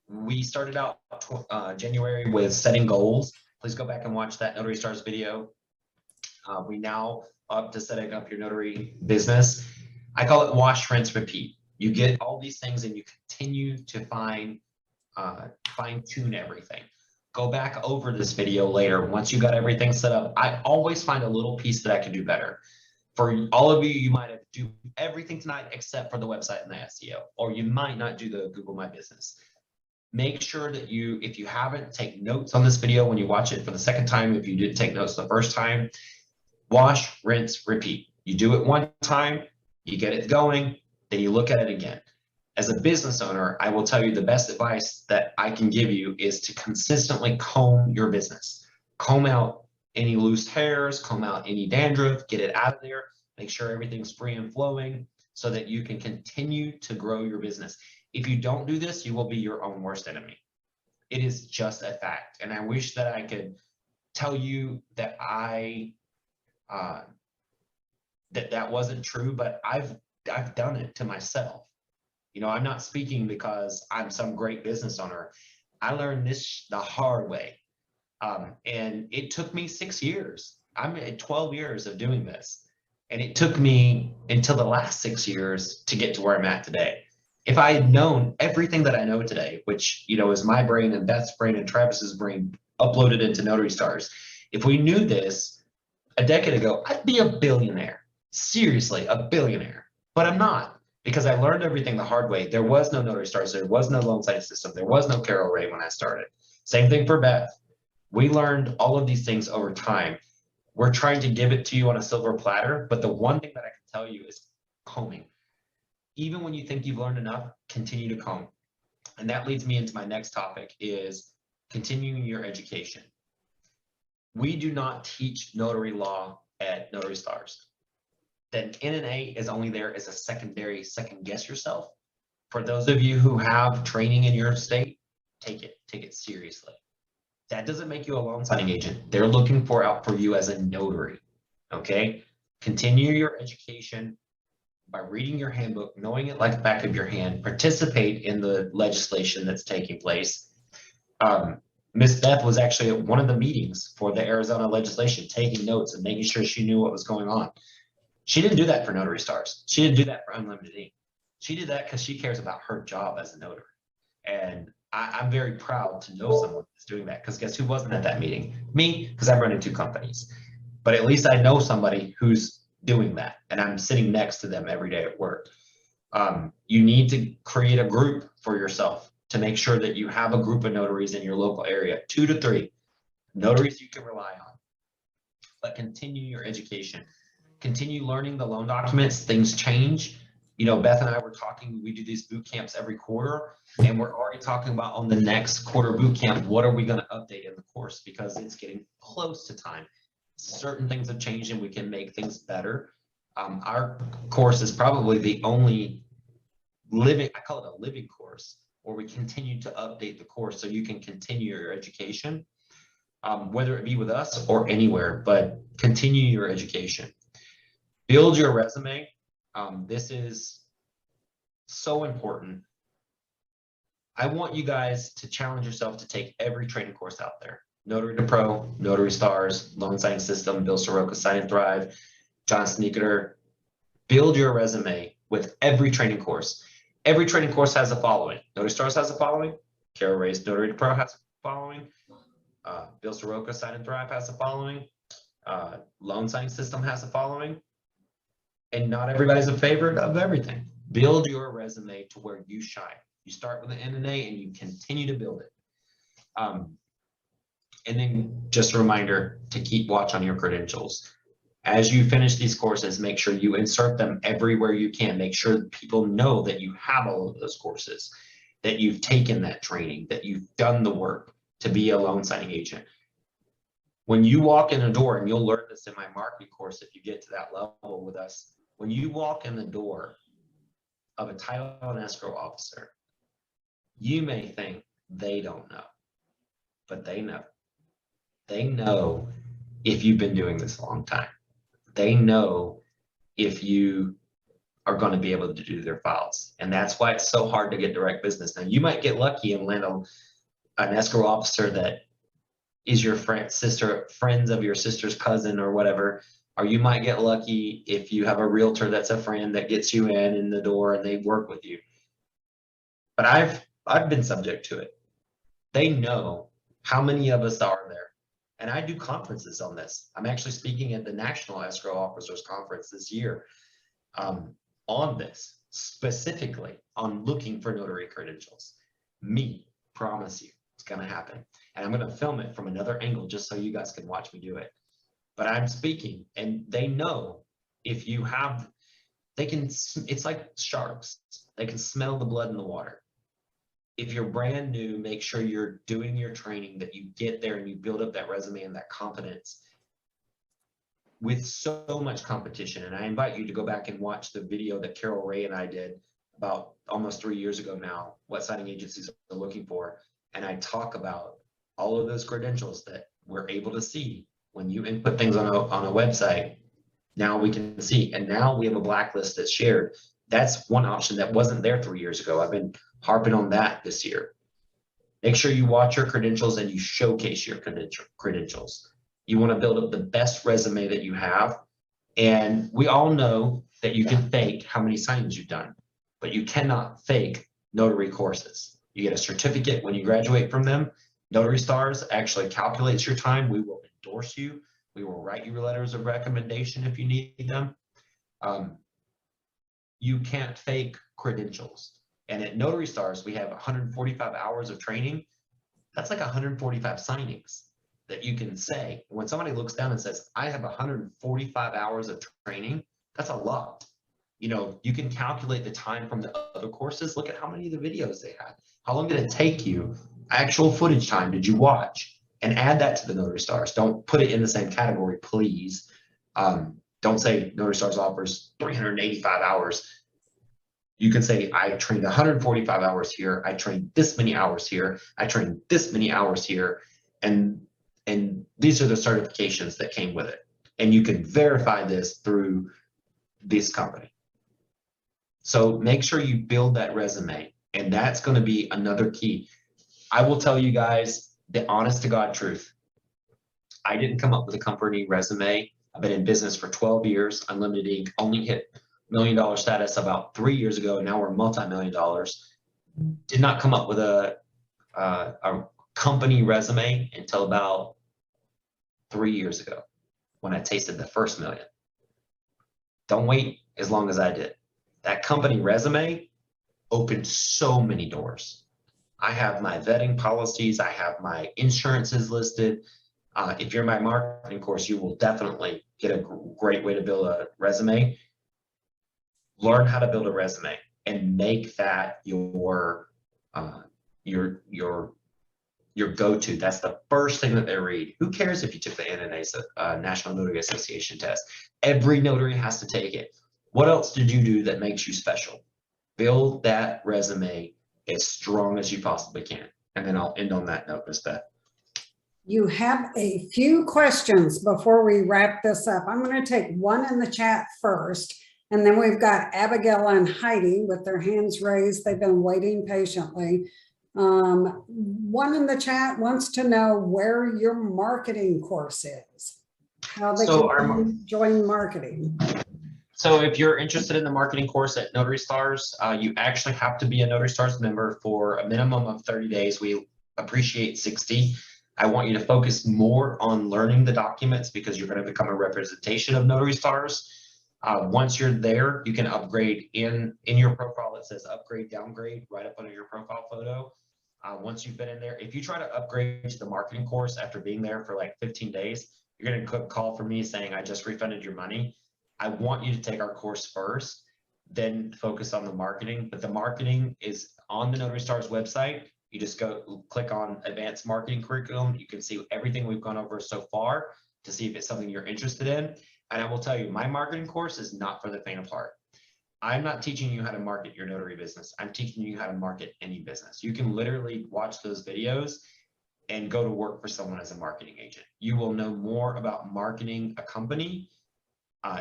We started out January with setting goals. Please go back and watch that Notary Stars video. We now up to setting up your notary business. I call it wash, rinse, repeat. You get all these things and you continue to fine tune everything. Go back over this video later. Once you got everything set up, I always find a little piece that I can do better. For all of you, you might have to do everything tonight except for the website and the SEO, or you might not do the Google My Business. Make sure that you, if you haven't, take notes on this video when you watch it for the second time. If you didn't take notes the first time, wash, rinse, repeat. You do it one time, you get it going, then you look at it again. As a business owner, I will tell you the best advice that I can give you is to consistently comb your business. Comb out any loose hairs, comb out any dandruff, get it out of there, make sure everything's free and flowing so that you can continue to grow your business. If you don't do this, you will be your own worst enemy. It is just a fact. And I wish that I could tell you that that wasn't true, but I've done it to myself. You know, I'm not speaking because I'm some great business owner. I learned this the hard way. And it took me 6 years. I'm at 12 years of doing this. And it took me until the last 6 years to get to where I'm at today. If I had known everything that I know today, which, you know, is my brain and Beth's brain and Travis's brain uploaded into Notary Stars, if we knew this a decade ago, I'd be a billionaire. Seriously, a billionaire. But I'm not, because I learned everything the hard way. There was no Notary Stars. There was no loan signing system. There was no Carol Ray when I started. Same thing for Beth. We learned all of these things over time. We're trying to give it to you on a silver platter, but the one thing that I can tell you is combing. Even when you think you've learned enough, continue to comb. And that leads me into my next topic, is continuing your education. We do not teach notary law at Notary Stars. Then NNA is only there as a secondary, second guess yourself. For those of you who have training in your state, take it seriously. That doesn't make you a loan signing agent. They're looking out for you as a notary, okay? Continue your education by reading your handbook, knowing it like the back of your hand, participate in the legislation that's taking place. Miss Beth was actually at one of the meetings for the Arizona legislation, taking notes and making sure she knew what was going on. She didn't do that for Notary Stars. She didn't do that for Unlimited Ink. She did that because she cares about her job as a notary. And I'm very proud to know someone that's doing that, because guess who wasn't at that meeting? Me, because I'm running 2 companies. But at least I know somebody who's doing that, and I'm sitting next to them every day at work. You need to create a group for yourself to make sure that you have a group of notaries in your local area, 2 to 3 notaries you can rely on. But continue your education. Continue learning the loan documents. Things change. You know, Beth and I were talking, we do these boot camps every quarter, and we're already talking about on the next quarter boot camp, what are we going to update in the course, because it's getting close to time. Certain things have changed and we can make things better. Our course is probably the only living, I call it a living course, where we continue to update the course so you can continue your education, whether it be with us or anywhere, but continue your education. Build your resume. This is so important. I want you guys to challenge yourself to take every training course out there. Notary to Pro, Notary Stars, Loan Signing System, Bill Soroka, Sign and Thrive, John Sneaker. Build your resume with every training course. Every training course has the following. Notary Stars has the following. Carol Ray's Notary to Pro has the following. Bill Soroka, Sign and Thrive has the following. Loan Signing System has the following. And not everybody's a favorite of everything. Build your resume to where you shine. You start with an NNA and you continue to build it. And then just a reminder to keep watch on your credentials. As you finish these courses, make sure you insert them everywhere you can. Make sure people know that you have all of those courses, that you've taken that training, that you've done the work to be a loan signing agent. When you walk in the door, and you'll learn this in my marketing course if you get to that level with us, when you walk in the door of a title and escrow officer, you may think they don't know, but they know. They know if you've been doing this a long time. They know if you are going to be able to do their files. And that's why it's so hard to get direct business. Now, you might get lucky and land an escrow officer that is your friend, friends of your sister's cousin or whatever. Or you might get lucky if you have a realtor that's a friend that gets you in the door and they work with you. But I've been subject to it. They know how many of us are there. And I do conferences on this. I'm actually speaking at the National Escrow Officers Conference this year on this, specifically on looking for notary credentials. Me, promise you, it's going to happen. And I'm going to film it from another angle just so you guys can watch me do it. But I'm speaking, and they know if you have, it's like sharks. They can smell the blood in the water. If you're brand new, make sure you're doing your training, that you get there and you build up that resume and that confidence. With so much competition, and I invite you to go back and watch the video that Carol Ray and I did about almost 3 years ago now, what signing agencies are looking for. And I talk about all of those credentials that we're able to see when you input things on a website. Now we can see, and now we have a blacklist that's shared. That's one option that wasn't there 3 years ago. I've been harping on that this year. Make sure you watch your credentials and you showcase your credentials. You want to build up the best resume that you have. And we all know that you can fake how many signings you've done. but you cannot fake notary courses. You get a certificate when you graduate from them. Notary Stars actually calculates your time. We will endorse you. We will write you letters of recommendation if you need them. You can't fake credentials. And at Notary Stars, we have 145 hours of training. That's like 145 signings that you can say. When somebody looks down and says, I have 145 hours of training, that's a lot. You know, you can calculate the time from the other courses. Look at how many of the videos they had. How long did it take you? Actual footage time did you watch? And add that to the Notary Stars. Don't put it in the same category, please. Don't say Notary Stars offers 385 hours. You can say, I trained 145 hours here. I trained this many hours here. I trained this many hours here. And these are the certifications that came with it. And you can verify this through this company. So make sure you build that resume. And that's going to be another key. I will tell you guys the honest to God truth. I didn't come up with a company resume. I've been in business for 12 years. Unlimited Inc. only hit $1 million status about 3 years ago. And now we're multi-million dollars. Did not come up with a company resume until about 3 years ago when I tasted the first million. Don't wait as long as I did. That company resume opened so many doors. I have my vetting policies. I have my insurances listed. If you're in my marketing course, you will definitely get a great way to build a resume. Learn how to build a resume and make that your go-to. That's the first thing that they read. Who cares if you took the NNA, National Notary Association test? Every notary has to take it. What else did you do that makes you special? Build that resume as strong as you possibly can. And then I'll end on that note, Ms. Beth. You have a few questions before we wrap this up. I'm going to take one in the chat first, and then we've got Abigail and Heidi with their hands raised. They've been waiting patiently. One in the chat wants to know where your marketing course is, how they can join marketing. So if you're interested in the marketing course at Notary Stars, you actually have to be a Notary Stars member for a minimum of 30 days. We appreciate 60. I want you to focus more on learning the documents because you're going to become a representation of Notary Stars. Once you're there, you can upgrade in your profile. It says upgrade, downgrade right up under your profile photo. Once you've been in there, if you try to upgrade to the marketing course after being there for like 15 days, you're going to call from me saying, I just refunded your money. I want you to take our course first, then focus on the marketing. But the marketing is on the Notary Stars website. You just go click on advanced marketing curriculum. You can see everything we've gone over so far to see if it's something you're interested in. And I will tell you, my marketing course is not for the faint of heart. I'm not teaching you how to market your notary business. I'm teaching you how to market any business. You can literally watch those videos and go to work for someone as a marketing agent. You will know more about marketing a company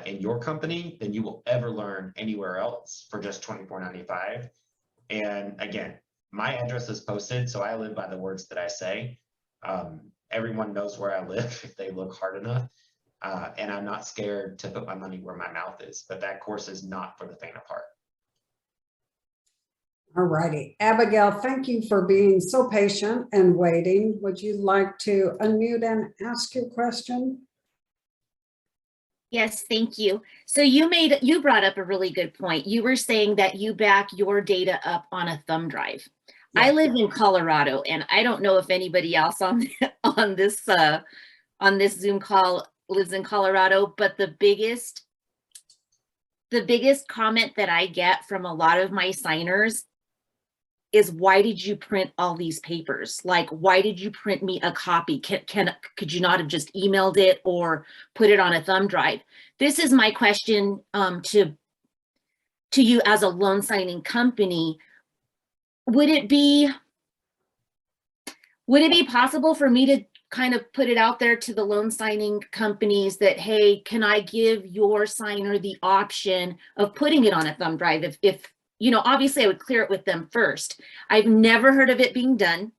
in your company than you will ever learn anywhere else for just $24.95. And again, my address is posted, so I live by the words that I say. Everyone knows where I live if they look hard enough. And I'm not scared to put my money where my mouth is, but that course is not for the faint of heart. All righty. Abigail, thank you for being so patient and waiting. Would you like to unmute and ask your question? Yes, thank you. So you brought up a really good point. You were saying that you back your data up on a thumb drive. Yeah. I live in Colorado, and I don't know if anybody else on this Zoom call lives in Colorado, but the biggest comment that I get from a lot of my signers is, why did you print all these papers? Like, why did you print me a copy? Could you not have just emailed it or put it on a thumb drive? This is my question to you as a loan signing company. Would it be possible for me to kind of put it out there to the loan signing companies that, hey, can I give your signer the option of putting it on a thumb drive? If you know, obviously I would clear it with them first. I've never heard of it being done,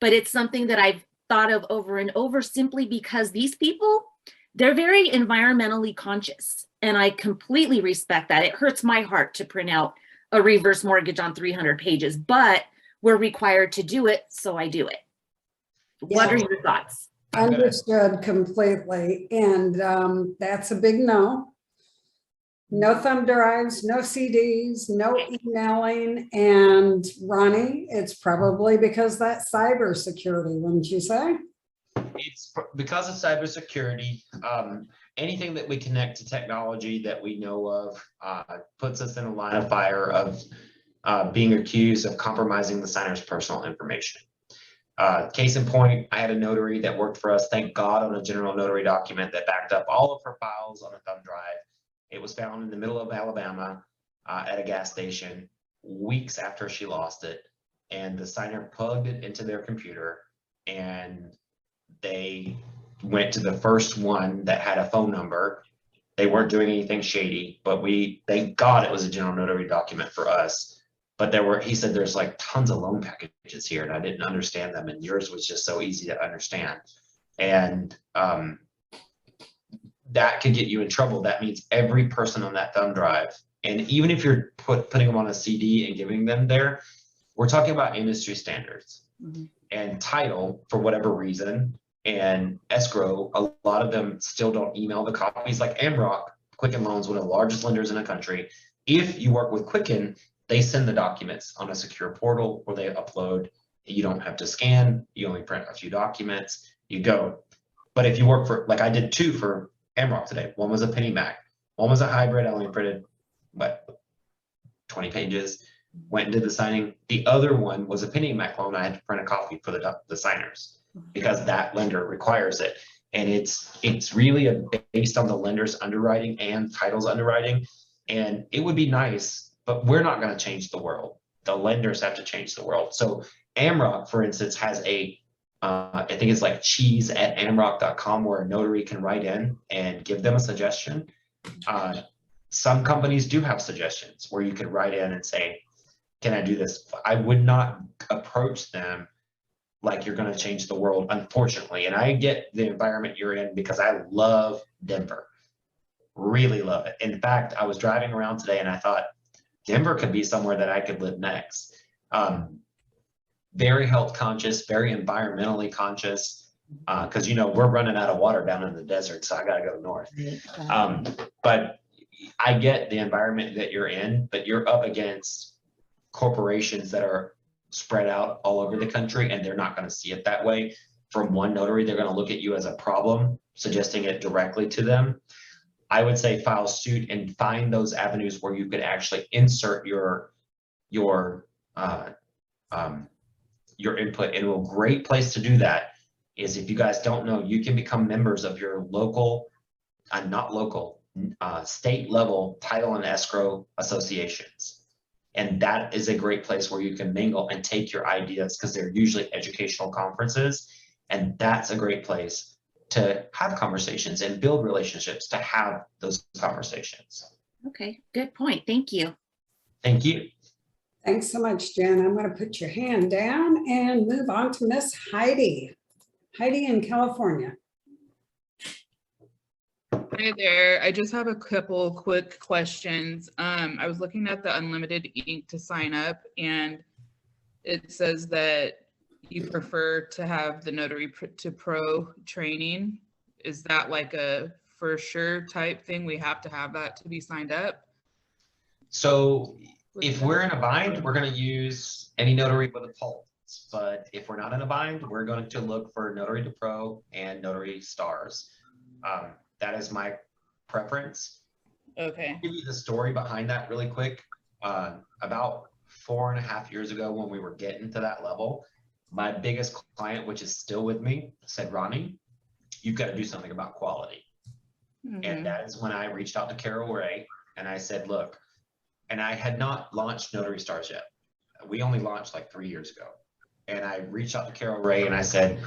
but it's something that I've thought of over and over, simply because these people, they're very environmentally conscious, and I completely respect that. It hurts my heart to print out a reverse mortgage on 300 pages, but we're required to do it, so I do it. What are your thoughts? Understood completely. And that's a big no. No thumb drives, no CDs, no emailing. And Ronnie, it's probably because that cybersecurity, wouldn't you say? It's because of cybersecurity. Anything that we connect to technology that we know of puts us in a line of fire of being accused of compromising the signer's personal information. Case in point, I had a notary that worked for us, thank God, on a general notary document that backed up all of her files on a thumb drive. It was found in the middle of Alabama at a gas station weeks after she lost it. And the signer plugged it into their computer and they went to the first one that had a phone number. They weren't doing anything shady, but thank God it was a general notary document for us. But he said there's like tons of loan packages here and I didn't understand them. And yours was just so easy to understand. And that could get you in trouble. That means every person on that thumb drive, and even if you're putting them on a CD and giving them there, we're talking about industry standards. Mhm. And title, for whatever reason, and escrow, a lot of them still don't email the copies. Like Amrock, Quicken Loans, one of the largest lenders in the country. If you work with Quicken, they send the documents on a secure portal where they upload. You don't have to scan. You only print a few documents. You go. But if you work for, like I did 2 for Amrock today. One was a penny Mac. One was a hybrid. I only printed, 20 pages. Went and did the signing. The other one was a penny Mac loan. I had to print a copy for the signers because that lender requires it. And it's really based on the lender's underwriting and title's underwriting. And it would be nice, but we're not going to change the world. The lenders have to change the world. So Amrock, for instance, has I think it's like cheese@amrock.com where a notary can write in and give them a suggestion. Some companies do have suggestions where you could write in and say, can I do this? I would not approach them like you're going to change the world, unfortunately. And I get the environment you're in because I love Denver. Really love it. In fact, I was driving around today and I thought Denver could be somewhere that I could live next. Very health conscious, very environmentally conscious, because we're running out of water down in the desert, so I got to go north. But I get the environment that you're in, but you're up against corporations that are spread out all over the country, and they're not going to see it that way. From one notary, they're going to look at you as a problem, suggesting it directly to them. I would say file suit and find those avenues where you could actually insert your input. And a great place to do that is, if you guys don't know, you can become members of your local, state level title and escrow associations. And that is a great place where you can mingle and take your ideas, because they're usually educational conferences. And that's a great place to have conversations and build relationships to have those conversations. Okay, good point. Thank you. Thank you. Thanks so much, Jen. I'm going to put your hand down and move on to Miss Heidi. Heidi in California. Hi there. I just have a couple quick questions. I was looking at the unlimited ink to sign up, and it says that you prefer to have the Notary to Pro training. Is that like a for sure type thing? We have to have that to be signed up? So if we're in a bind, we're going to use any notary with a pulse. But if we're not in a bind, we're going to look for Notary to Pro and Notary Stars. That is my preference. Okay. I'll give you the story behind that really quick. About 4.5 years ago, when we were getting to that level, my biggest client, which is still with me, said, Ronnie, you've got to do something about quality. And that is when I reached out to Carol Ray and I said, look, and I had not launched Notary Stars yet. We only launched like 3 years ago. And I reached out to Carol Ray and I said,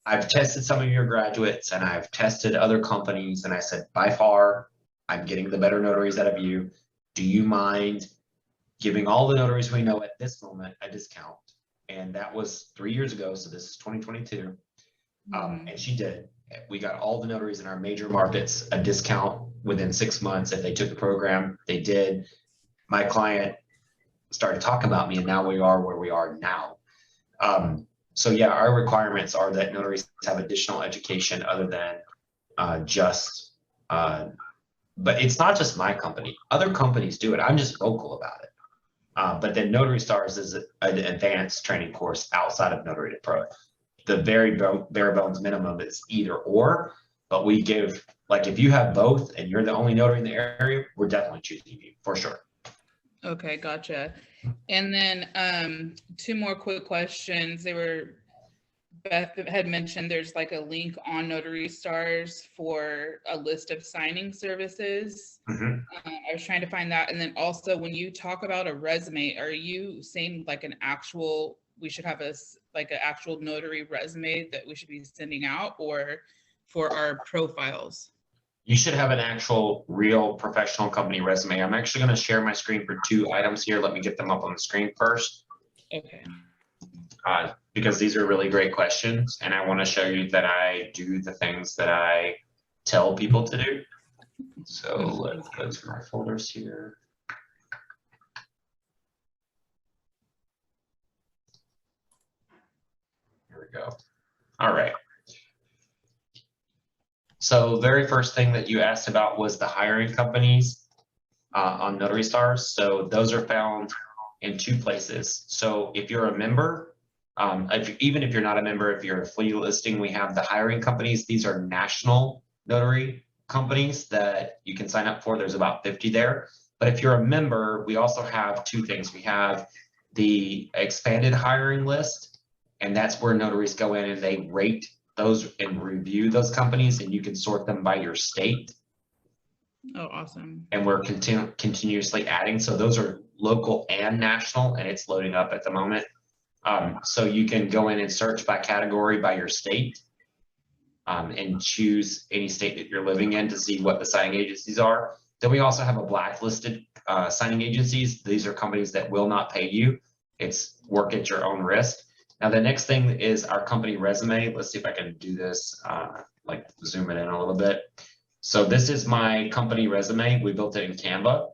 I've tested some of your graduates and I've tested other companies. And I said, by far, I'm getting the better notaries out of you. Do you mind giving all the notaries we know at this moment a discount? And that was 3 years ago. So this is 2022. And she did. We got all the notaries in our major markets a discount within 6 months if they took the program. They did. my client started talking about me, and now we are where we are now. So yeah, our requirements are that notaries have additional education other than but it's not just my company. Other companies do it. I'm just vocal about it. But then Notary Stars is an advanced training course outside of Notary Pro. The very bare bones minimum is either or, but we give, like, if you have both and you're the only notary in the area, we're definitely choosing you for sure. Okay, gotcha. And then 2 more quick questions. Beth had mentioned there's like a link on Notary Stars for a list of signing services. Mm-hmm. I was trying to find that. And then also, when you talk about a resume, are you saying like we should have an actual notary resume that we should be sending out, or for our profiles? You should have an actual real professional company resume. I'm actually going to share my screen for 2 items here. Let me get them up on the screen first. Okay. Because these are really great questions, and I want to show you that I do the things that I tell people to do. So let's go to my folders here. Here we go. All right. So very first thing that you asked about was the hiring companies on Notary Stars. So those are found in 2 places. So if you're a member, even if you're not a member, if you're a flea listing, we have the hiring companies. These are national notary companies that you can sign up for. There's about 50 there. But if you're a member, we also have 2 things. We have the expanded hiring list, and that's where notaries go in and they rate those and review those companies, and you can sort them by your state. Oh, awesome. And we're continuously adding. So those are local and national, and it's loading up at the moment. So you can go in and search by category by your state, and choose any state that you're living in to see what the signing agencies are. Then we also have a blacklisted signing agencies. These are companies that will not pay you. It's work at your own risk. Now, the next thing is our company resume. Let's see if I can do this, like zoom it in a little bit. So this is my company resume. We built it in Canva,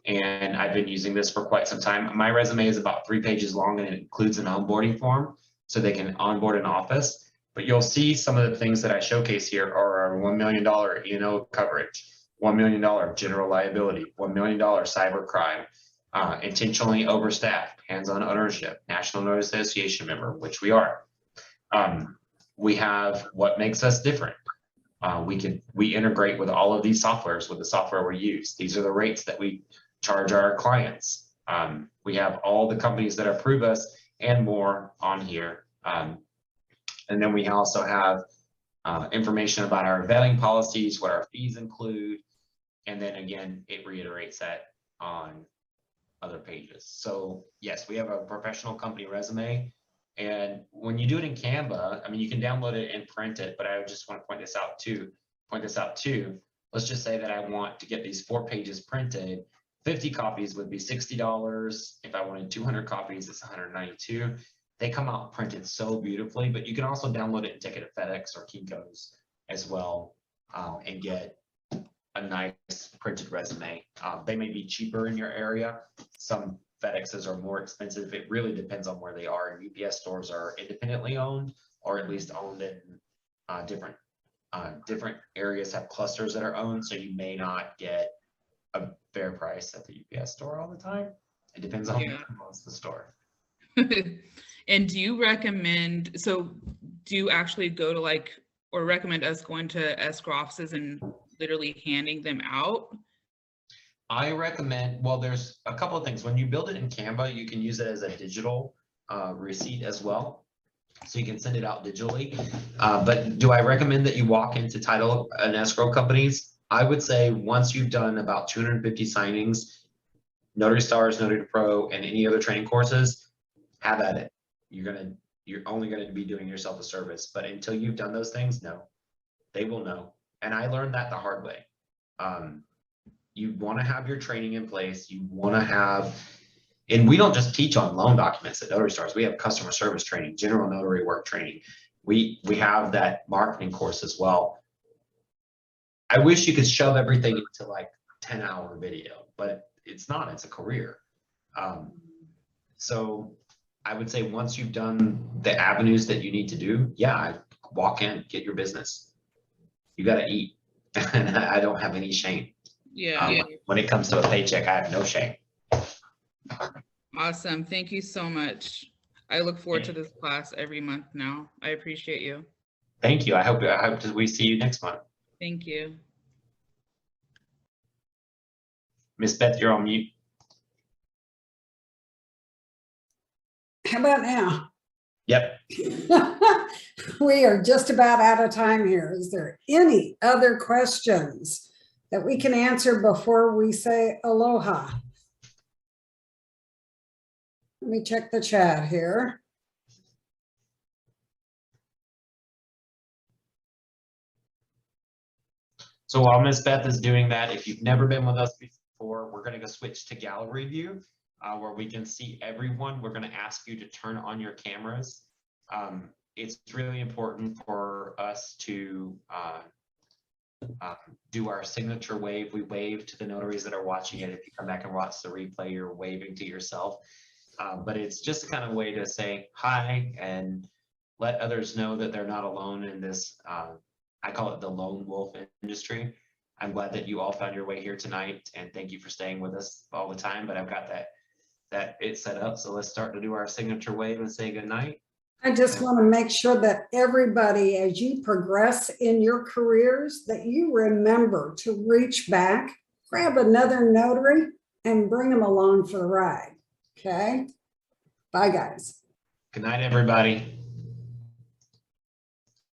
and I've been using this for quite some time. My resume is about 3 pages long, and it includes an onboarding form so they can onboard an office. But you'll see some of the things that I showcase here are our $1 million E&O coverage, $1 million general liability, $1 million cybercrime, intentionally overstaffed, hands-on ownership, National Notary Association member, which we are. We have what makes us different. We integrate with all of these softwares with the software we use. These are the rates that we charge our clients. We have all the companies that approve us and more on here. And then we also have information about our vetting policies, what our fees include. And then again, it reiterates that on other pages. So yes, we have a professional company resume. And when you do it in Canva, I mean, you can download it and print it, but I just want to point this out too. Let's just say that I want to get these 4 pages printed. 50 copies would be $60. If I wanted 200 copies, it's $192. They come out printed so beautifully, but you can also download it and take it to FedEx or Kinko's as well, and get a nice printed resume. They may be cheaper in your area. Some FedExes are more expensive. It really depends on where they are. And UPS stores are independently owned, or at least owned in different areas have clusters that are owned. So you may not get a fair price at the UPS store all the time. It depends on who owns the store. And do you actually go to or recommend us going to escrow offices and literally handing them out? I recommend, well, there's a couple of things. When you build it in Canva, you can use it as a digital receipt as well. So you can send it out digitally. But do I recommend that you walk into title and escrow companies? I would say once you've done about 250 signings, Notary Stars, Notary Pro, and any other training courses, have at it. You're only going to be doing yourself a service. But until you've done those things, no, they will know. And I learned that the hard way. You want to have your training in place. You want to have, and we don't just teach on loan documents at Notary Stars. We have customer service training, general notary work training. We have that marketing course as well. I wish you could shove everything into like 10-hour video, but it's not, it's a career. So I would say once you've done the avenues that you need to do, yeah, walk in, get your business. You got to eat. And I don't have any shame. Yeah. When it comes to a paycheck, I have no shame. Awesome. Thank you so much. I look forward to this class every month now. I appreciate you. Thank you. I hope we see you next month. Thank you. Miss Beth, you're on mute. How about now? Yep. We are just about out of time here. Is there any other questions that we can answer before we say aloha? Let me check the chat here. So while Miss Beth is doing that, if you've never been with us before, we're going to go switch to gallery view where we can see everyone. We're going to ask you to turn on your cameras. It's really important for us to do our signature wave. We wave to the notaries that are watching it. If you come back and watch the replay, you're waving to yourself. But it's just a kind of way to say hi and let others know that they're not alone in this, I call it the lone wolf industry. I'm glad that you all found your way here tonight, and thank you for staying with us all the time, but I've got that it set up. So let's start to do our signature wave and say good night. I just want to make sure that everybody, as you progress in your careers, that you remember to reach back, grab another notary, and bring them along for the ride. Okay? Bye, guys. Good night, everybody.